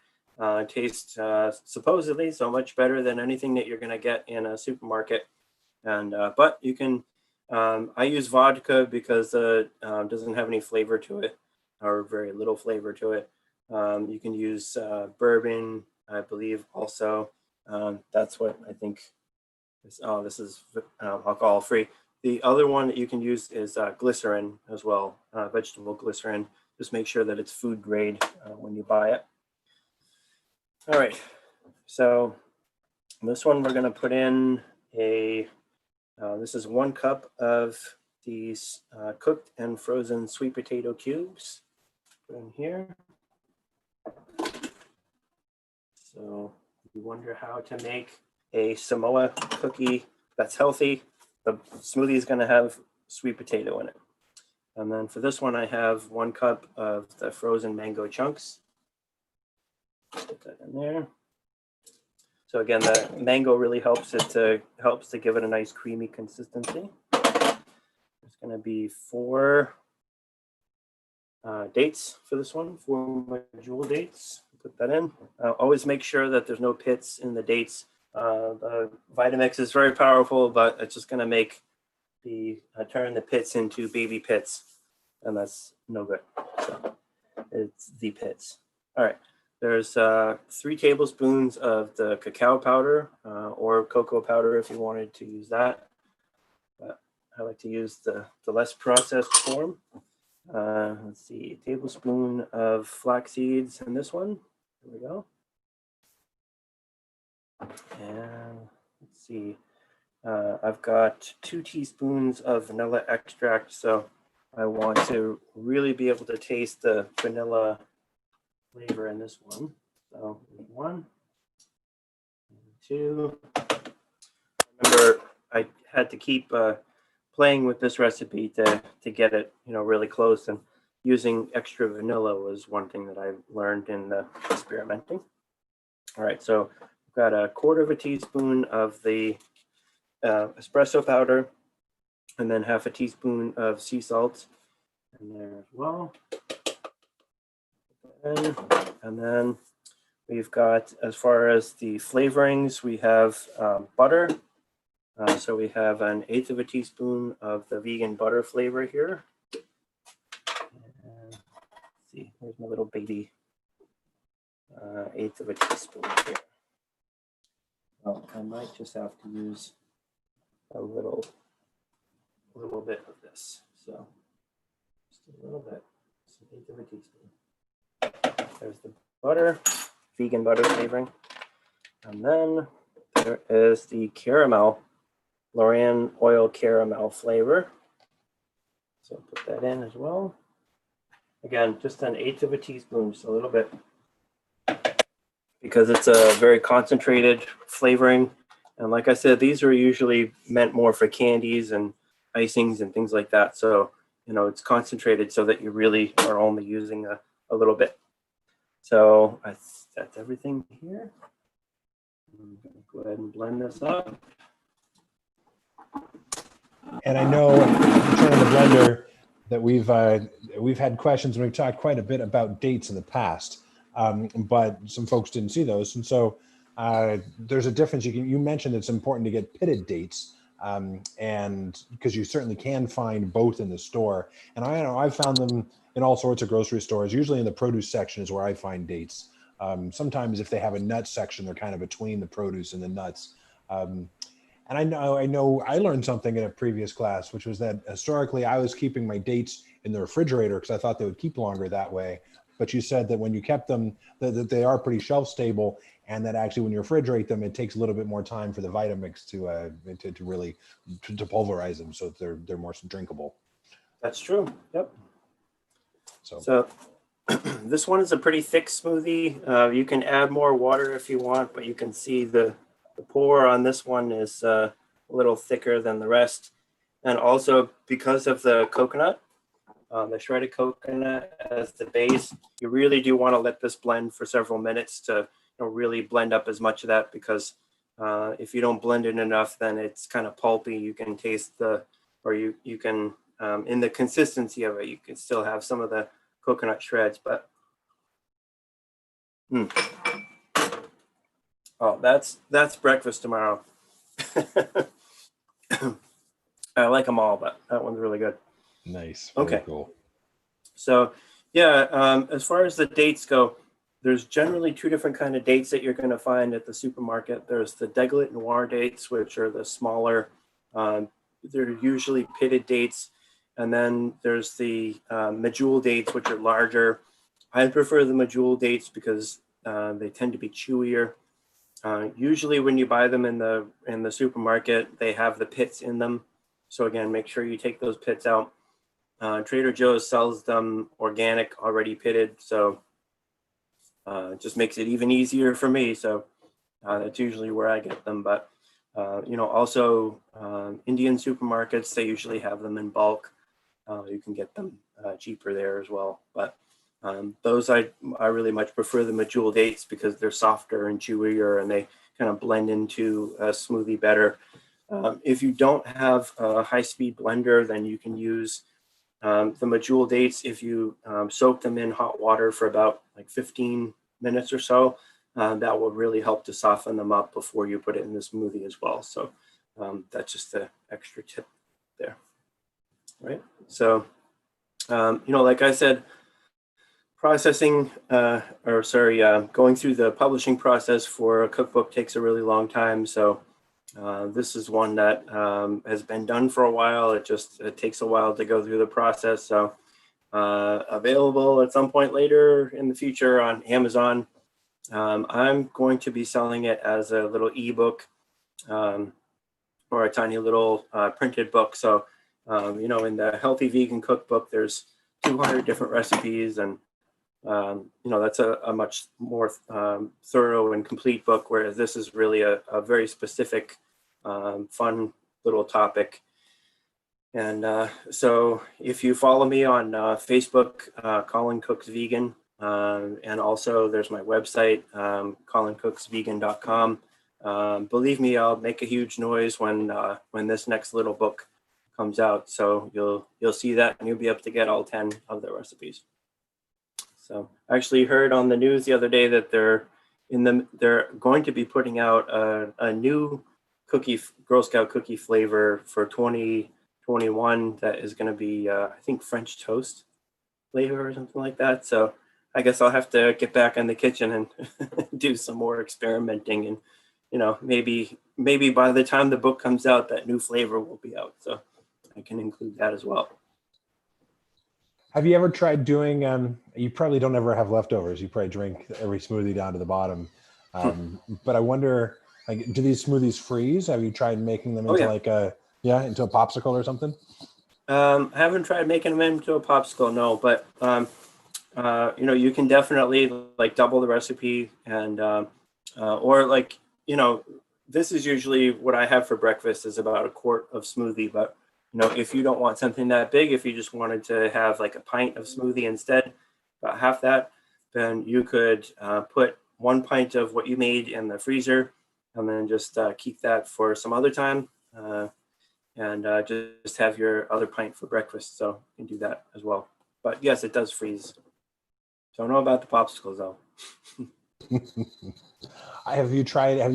Tastes supposedly so much better than anything that you're going to get in a supermarket. And but you can, I use vodka because it doesn't have any flavor to it, or very little flavor to it. You can use bourbon, I believe, also. That's what I think. This is alcohol free. The other one that you can use is glycerin as well, vegetable glycerin. Just make sure that it's food grade when you buy it. All right, so this one we're going to put in this is 1 cup of these cooked and frozen sweet potato cubes. Put in here. So you wonder how to make a Samoa cookie that's healthy. The smoothie is going to have sweet potato in it. And then for this one, I have 1 cup of the frozen mango chunks. Put that in there. So again, the mango really helps to give it a nice creamy consistency. There's going to be 4 dates for this one, 4 jewel dates. Put that in. Always make sure that there's no pits in the dates. The Vitamix is very powerful, but it's just going to make turn the pits into baby pits, and that's no good. So it's the pits. All right. There's 3 tablespoons of the cacao powder or cocoa powder if you wanted to use that. But I like to use the less processed form. Let's see, a tablespoon of flax seeds in this one. There we go. And let's see, I've got 2 teaspoons of vanilla extract. So I want to really be able to taste the vanilla flavor in this one. So 1, 2. Remember, I had to keep playing with this recipe to get it, really close. And using extra vanilla was one thing that I learned in the experimenting. All right, so I've got 1/4 teaspoon of the espresso powder, and then 1/2 teaspoon of sea salt in there as well. And then we've got, as far as the flavorings, we have butter. So we have 1/8 teaspoon of the vegan butter flavor here. And let's see, here's my little baby 1/8 teaspoon here. Well, I might just have to use a little bit of this. So just a little bit, just 1/8 teaspoon. There's the butter, vegan butter flavoring. And then there is the caramel, Lorraine oil caramel flavor. So put that in as well. Again, just 1/8 teaspoon, just a little bit, because it's a very concentrated flavoring. And like I said, these are usually meant more for candies and icings and things like that. So, it's concentrated so that you really are only using a little bit. So that's everything here. I'm going to go ahead and blend this up. And I know in turning the blender that we've had questions and we've talked quite a bit about dates in the past, but some folks didn't see those. And so there's a difference. You mentioned it's important to get pitted dates, and because you certainly can find both in the store. And I know I've found them in all sorts of grocery stores. Usually in the produce section is where I find dates. Sometimes if they have a nut section, they're kind of between the produce and the nuts. And I know I learned something in a previous class, which was that historically I was keeping my dates in the refrigerator because I thought they would keep longer that way. But you said that when you kept them, that they are pretty shelf stable, and that actually when you refrigerate them, it takes a little bit more time for the Vitamix to really pulverize them so that they're more drinkable. That's true. Yep. So this one is a pretty thick smoothie. You can add more water if you want, but you can see the pour on this one is a little thicker than the rest. And also because of the coconut, the shredded coconut as the base, you really do want to let this blend for several minutes to really blend up as much of that, because if you don't blend it enough, then it's kind of pulpy. You can taste you can, in the consistency of it, you can still have some of the coconut shreds, but oh, that's breakfast tomorrow. I like them all, but that one's really good. Nice. Very okay. Cool. So yeah, as far as the dates go, there's generally 2 different kind of dates that you're going to find at the supermarket. There's the Deglet Noir dates, which are the smaller. They're usually pitted dates. And then there's the medjool dates, which are larger. I prefer the medjool dates because they tend to be chewier. Usually when you buy them in the supermarket, they have the pits in them. So again, make sure you take those pits out. Trader Joe's sells them organic, already pitted. So it just makes it even easier for me. So that's usually where I get them. But, also Indian supermarkets, they usually have them in bulk. You can get them cheaper there as well. But those I really much prefer the medjool dates because they're softer and chewier, and they kind of blend into a smoothie better. If you don't have a high-speed blender, then you can use the medjool dates. If you soak them in hot water for about 15 minutes or so, that will really help to soften them up before you put it in the smoothie as well. So that's just the extra tip there. Right. So, like I said, going through the publishing process for a cookbook takes a really long time. So this is one that has been done for a while. It takes a while to go through the process. So available at some point later in the future on Amazon. I'm going to be selling it as a little ebook, or a tiny little printed book. So, in the Healthy Vegan Cookbook, there's 200 different recipes, and that's a much more thorough and complete book, whereas this is really a very specific, fun little topic. And so if you follow me on Facebook, Colin Cooks Vegan, and also there's my website, colincooksvegan.com. Believe me, I'll make a huge noise when this next little book comes out. So you'll see that, and you'll be able to get all 10 of the recipes. So I actually heard on the news the other day that they're going to be putting out a new Girl Scout cookie flavor for 2021 that is going to be I think French toast flavor or something like that. So I guess I'll have to get back in the kitchen and do some more experimenting, and maybe by the time the book comes out, that new flavor will be out, so I can include that as well. Have you ever tried doing, you probably don't ever have leftovers. You probably drink every smoothie down to the bottom. But I wonder, like, do these smoothies freeze? Have you tried making them into into a popsicle or something? I haven't tried making them into a popsicle, no, but you can definitely like double the recipe, and or this is usually what I have for breakfast is about a quart of smoothie. But if you don't want something that big, if you just wanted to have like a pint of smoothie instead, about half that, then you could put 1 pint of what you made in the freezer, and then just keep that for some other time, and just have your other pint for breakfast. So you can do that as well. But yes, it does freeze. Don't know about the popsicles though. Have you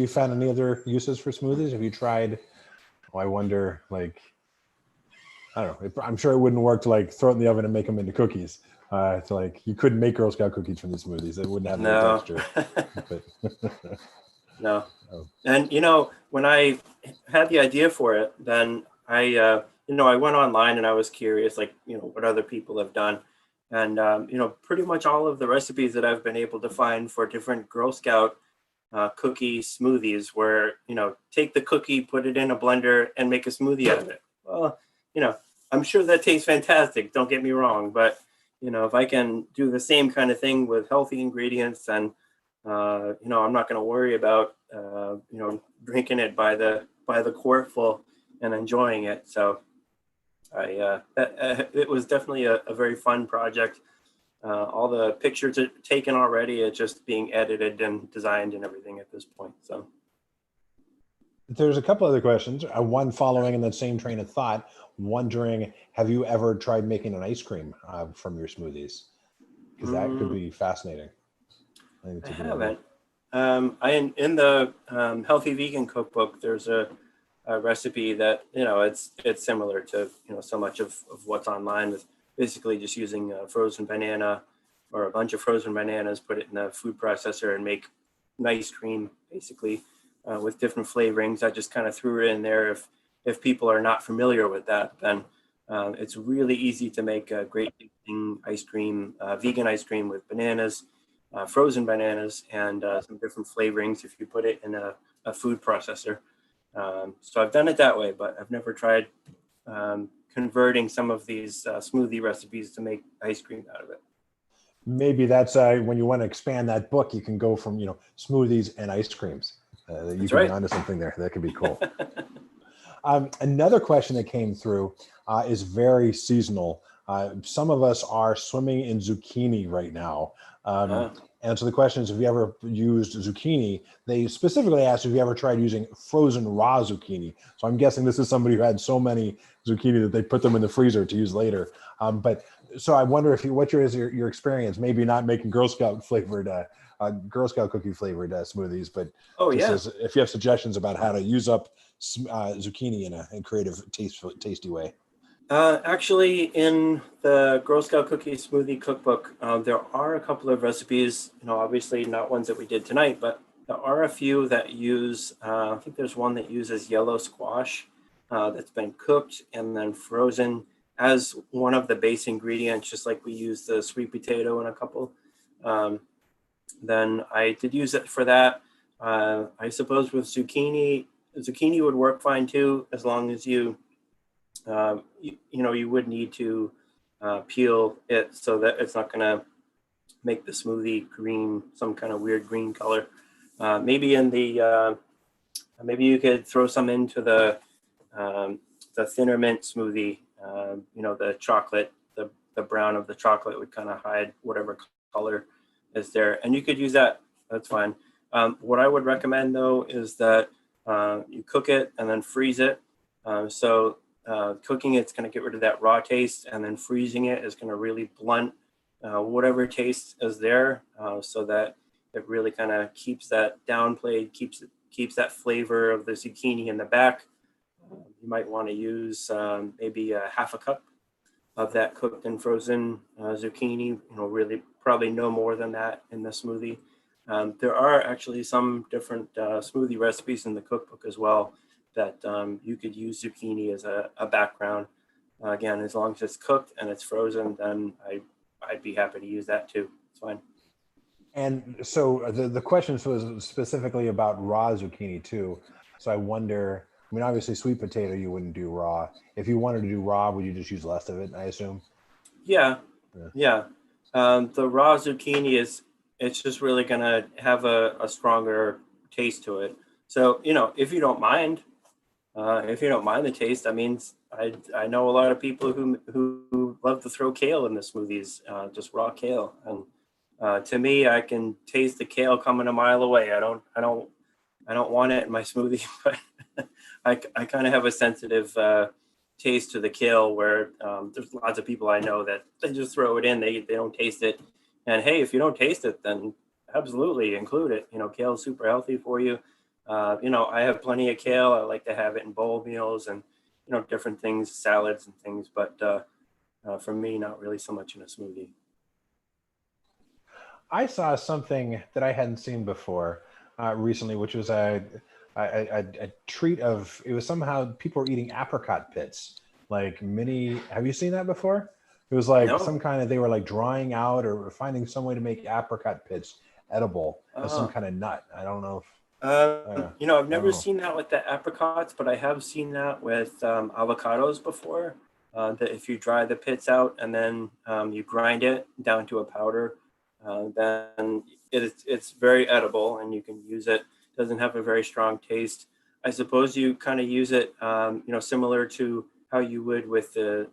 found any other uses for smoothies? Have you tried, I wonder, like, I don't know, I'm sure it wouldn't work to like throw it in the oven and make them into cookies. It's like you couldn't make Girl Scout cookies from these smoothies. It wouldn't have any texture. No. Oh. And when I had the idea for it, then I went online and I was curious, like, what other people have done. And pretty much all of the recipes that I've been able to find for different Girl Scout cookie smoothies where, take the cookie, put it in a blender, and make a smoothie out of it. Well, I'm sure that tastes fantastic. Don't get me wrong. But, if I can do the same kind of thing with healthy ingredients, then, I'm not going to worry about, drinking it by the quart full and enjoying it. So it was definitely a very fun project. All the pictures are taken already. It's just being edited and designed and everything at this point. So there's a couple other questions. One following in that same train of thought, wondering, have you ever tried making an ice cream from your smoothies? Because that could be fascinating. I haven't. In the Healthy Vegan Cookbook, there's a recipe that it's similar to so much of what's online, with basically just using a frozen banana or a bunch of frozen bananas, put it in a food processor and make an ice cream, basically, with different flavorings. I just kind of threw it in there. If people are not familiar with that, then it's really easy to make a great ice cream, vegan ice cream with bananas, frozen bananas, and some different flavorings if you put it in a food processor. So I've done it that way, but I've never tried converting some of these smoothie recipes to make ice cream out of it. Maybe that's when you want to expand that book, you can go from smoothies and ice creams. You can be onto something there. That could be cool. Another question that came through is very seasonal. Some of us are swimming in zucchini right now. And so the question is, have you ever used zucchini? They specifically asked if you ever tried using frozen raw zucchini. So I'm guessing this is somebody who had so many zucchini that they put them in the freezer to use later. But so I wonder what your experience, maybe not making Girl Scout flavored, Girl Scout cookie flavored smoothies, but if you have suggestions about how to use up zucchini in a creative, tasty way. Actually, in the Girl Scout Cookie Smoothie Cookbook, there are a couple of recipes, obviously not ones that we did tonight, but there are a few that use, I think there's one that uses yellow squash that's been cooked and then frozen as one of the base ingredients, just like we use the sweet potato in a couple. then I did use it for that. I suppose with zucchini would work fine too, as long as you you would need to peel it so that it's not going to make the smoothie green, some kind of weird green color. Maybe in the maybe you could throw some into the thinner mint smoothie. The chocolate, the brown of the chocolate would kind of hide whatever color is there, and you could use that. That's fine. What I would recommend though is that you cook it and then freeze it. So cooking it's going to get rid of that raw taste, and then freezing it is going to really blunt whatever taste is there, so that it really kind of keeps that downplayed, keeps that flavor of the zucchini in the back. You might want to use maybe a half a cup of that cooked and frozen zucchini. Really probably no more than that in the smoothie. There are actually some different smoothie recipes in the cookbook as well that you could use zucchini as a background. Again, as long as it's cooked and it's frozen, then I'd be happy to use that too. It's fine. And so the question was specifically about raw zucchini too. So I wonder, I mean, obviously sweet potato you wouldn't do raw. If you wanted to do raw, would you just use less of it, I assume? Yeah. The raw zucchini it's just really gonna have a stronger taste to it. So, if you don't mind the taste, I mean, I know a lot of people who love to throw kale in the smoothies, just raw kale. And to me, I can taste the kale coming a mile away. I don't want it in my smoothie, but I kind of have a sensitive taste to the kale, where there's lots of people I know that they just throw it in, they don't taste it. And hey, if you don't taste it, then absolutely include it. Kale is super healthy for you. I have plenty of kale. I like to have it in bowl meals and different things, salads and things. But for me, not really so much in a smoothie. I saw something that I hadn't seen before recently, which was a treat of, it was somehow people were eating apricot pits, like mini. Have you seen that before? It was like No. some kind of, they were like drying out or finding some way to make apricot pits edible as some kind of nut. I don't know if, I've I don't never know. seen that with the apricots, but I have seen that with avocados before. That if you dry the pits out and then you grind it down to a powder, then it's very edible and you can use it. Doesn't have a very strong taste. I suppose you kind of use it, similar to how you would with the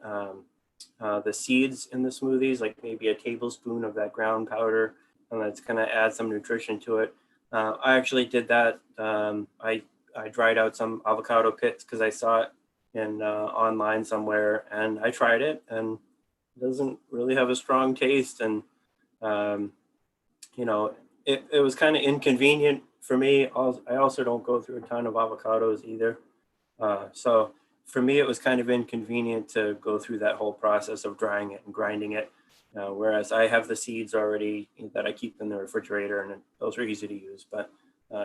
seeds in the smoothies, like maybe a tablespoon of that ground powder, and that's going to add some nutrition to it. I actually did that. I dried out some avocado pits because I saw it in online somewhere, and I tried it, and it doesn't really have a strong taste. And um, it was kind of inconvenient for me. I also don't go through a ton of avocados either, so for me it was kind of inconvenient to go through that whole process of drying it and grinding it. Whereas I have the seeds already that I keep in the refrigerator, and those are easy to use. But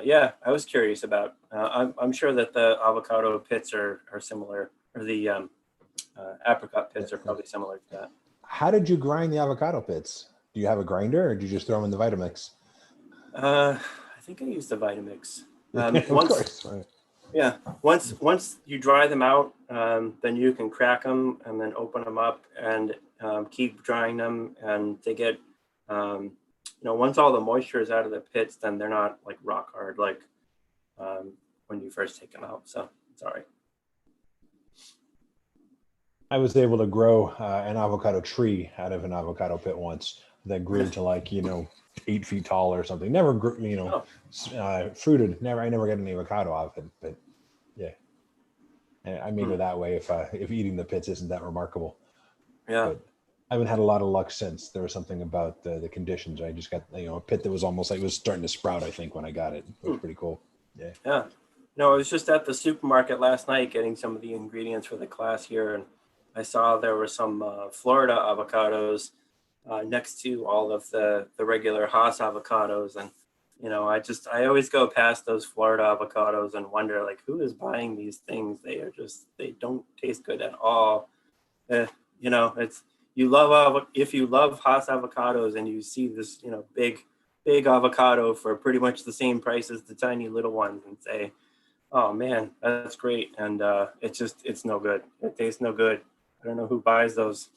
yeah, I was curious about. I'm sure that the avocado pits are similar, or the apricot pits are probably similar to that. How did you grind the avocado pits? Do you have a grinder, or did you just throw them in the Vitamix? I think I used the Vitamix. Of course. Right. Yeah, once you dry them out, then you can crack them and then open them up and keep drying them, and they get, once all the moisture is out of the pits, then they're not like rock hard like when you first take them out. So it's all right. I was able to grow an avocado tree out of an avocado pit once that grew to like 8 feet tall or something. Never grew, fruited. I never got an avocado out of it, but yeah, I may go that way if eating the pits isn't that remarkable. Yeah. But I haven't had a lot of luck since. There was something about the conditions. I just got a pit that was almost like it was starting to sprout. I think when I got it, it was pretty cool. Yeah. Yeah. No, I was just at the supermarket last night getting some of the ingredients for the class here, and I saw there were some Florida avocados next to all of the regular Haas avocados. And I always go past those Florida avocados and wonder, like, who is buying these things? They don't taste good at all. It's, if you love Haas avocados and you see this big big avocado for pretty much the same price as the tiny little ones and say, oh man, that's great. And it's no good. It tastes no good. I don't know who buys those.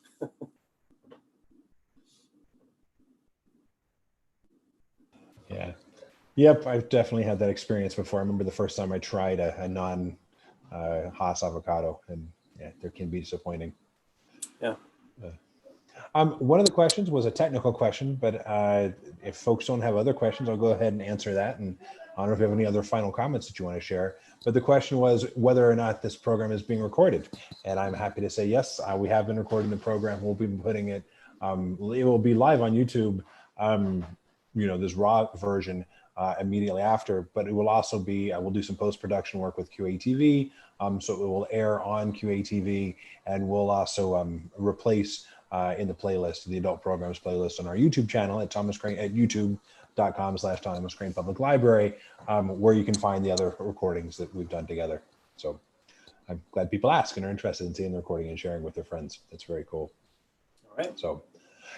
Yeah. Yep, I've definitely had that experience before. I remember the first time I tried a non Haas avocado, and yeah, they can be disappointing. Yeah. One of the questions was a technical question, but if folks don't have other questions, I'll go ahead and answer that. And I don't know if you have any other final comments that you want to share. But the question was whether or not this program is being recorded. And I'm happy to say yes, we have been recording the program. We'll be putting it, it will be live on YouTube, this raw version immediately after, but it will also be, we'll do some post-production work with QATV. So it will air on QATV, and we'll also replace in the playlist, the adult programs playlist on our YouTube channel at Thomas Crane at youtube.com/Thomas Crane Public Library, where you can find the other recordings that we've done together. So I'm glad people ask and are interested in seeing the recording and sharing with their friends. That's very cool. All right. So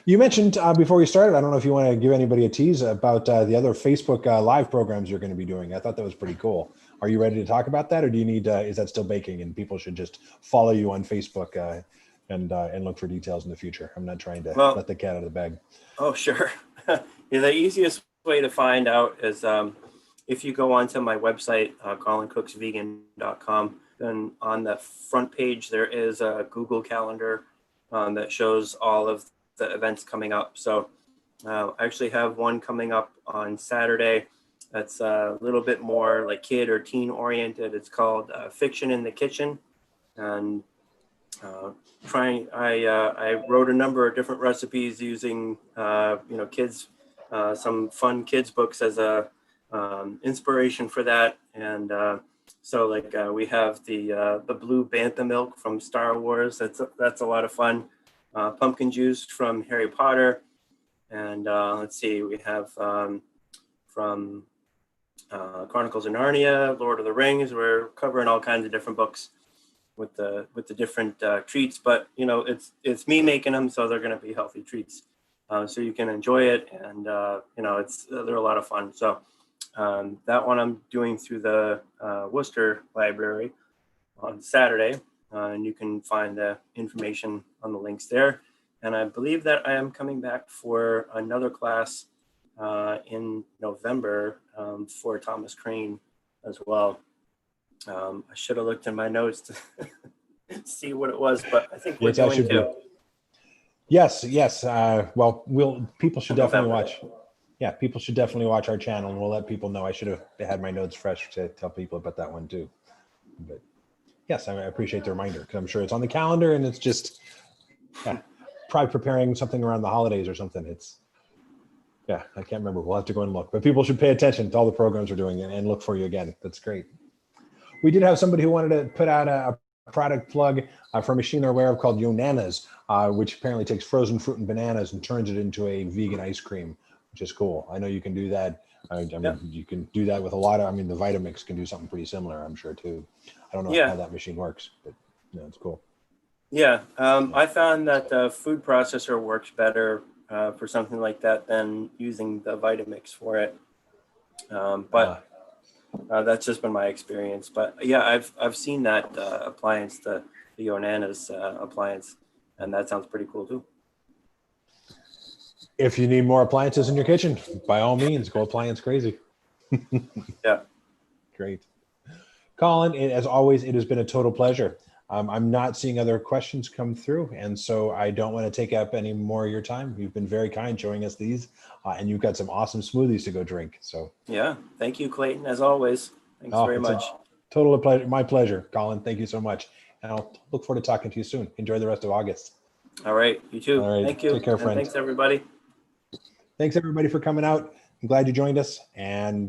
you mentioned before we started, I don't know if you want to give anybody a tease about the other Facebook live programs you're going to be doing. I thought that was pretty cool. Are you ready to talk about that, or do you need, is that still baking and people should just follow you on Facebook and look for details in the future? I'm not trying to let the cat out of the bag. Oh, sure. Yeah, the easiest way to find out is if you go onto my website, colincooksvegan.com, then on the front page, there is a Google Calendar that shows all of the events coming up. So I actually have one coming up on Saturday that's a little bit more like kid or teen oriented. It's called Fiction in the Kitchen. And I wrote a number of different recipes using kids, some fun kids books as a inspiration for that. And so we have the blue bantha milk from Star Wars. That's a lot of fun. Pumpkin juice from Harry Potter, and let's see, we have from Chronicles of Narnia, Lord of the Rings. We're covering all kinds of different books with the different treats, but it's me making them, so they're going to be healthy treats, so you can enjoy it, and they're a lot of fun. So that one I'm doing through the Worcester Library on Saturday, and you can find the information on the links there. And I believe that I am coming back for another class in November for Thomas Crane as well. I should have looked in my notes to see what it was, but I think we're doing two. Yes. People should definitely watch. Yeah, people should definitely watch our channel, and we'll let people know. I should have had my notes fresh to tell people about that one too. But yes, I appreciate the reminder, because I'm sure it's on the calendar, and it's just probably preparing something around the holidays or something. I can't remember. We'll have to go and look. But people should pay attention to all the programs we're doing and look for you again. That's great. We did have somebody who wanted to put out a product plug for a machine they're aware of called Yonanas, which apparently takes frozen fruit and bananas and turns it into a vegan ice cream, which is cool. I know you can do that. You can do that with a lot of, the Vitamix can do something pretty similar, I'm sure, too. I don't know how that machine works, but it's cool. Yeah, I found that the food processor works better for something like that than using the Vitamix for it. But that's just been my experience. But yeah, I've seen that appliance, the Yonanas appliance, and that sounds pretty cool too. If you need more appliances in your kitchen, by all means, go appliance crazy. Yeah. Great. Colin, as always, it has been a total pleasure. I'm not seeing other questions come through, and so I don't want to take up any more of your time. You've been very kind showing us these, and you've got some awesome smoothies to go drink. So yeah, thank you, Clayton, as always. Thanks very much. Total pleasure. My pleasure, Colin. Thank you so much, and I'll look forward to talking to you soon. Enjoy the rest of August. All right, you too. All right, thank you. Take care, friend. Thanks, everybody. Thanks, everybody, for coming out. I'm glad you joined us, and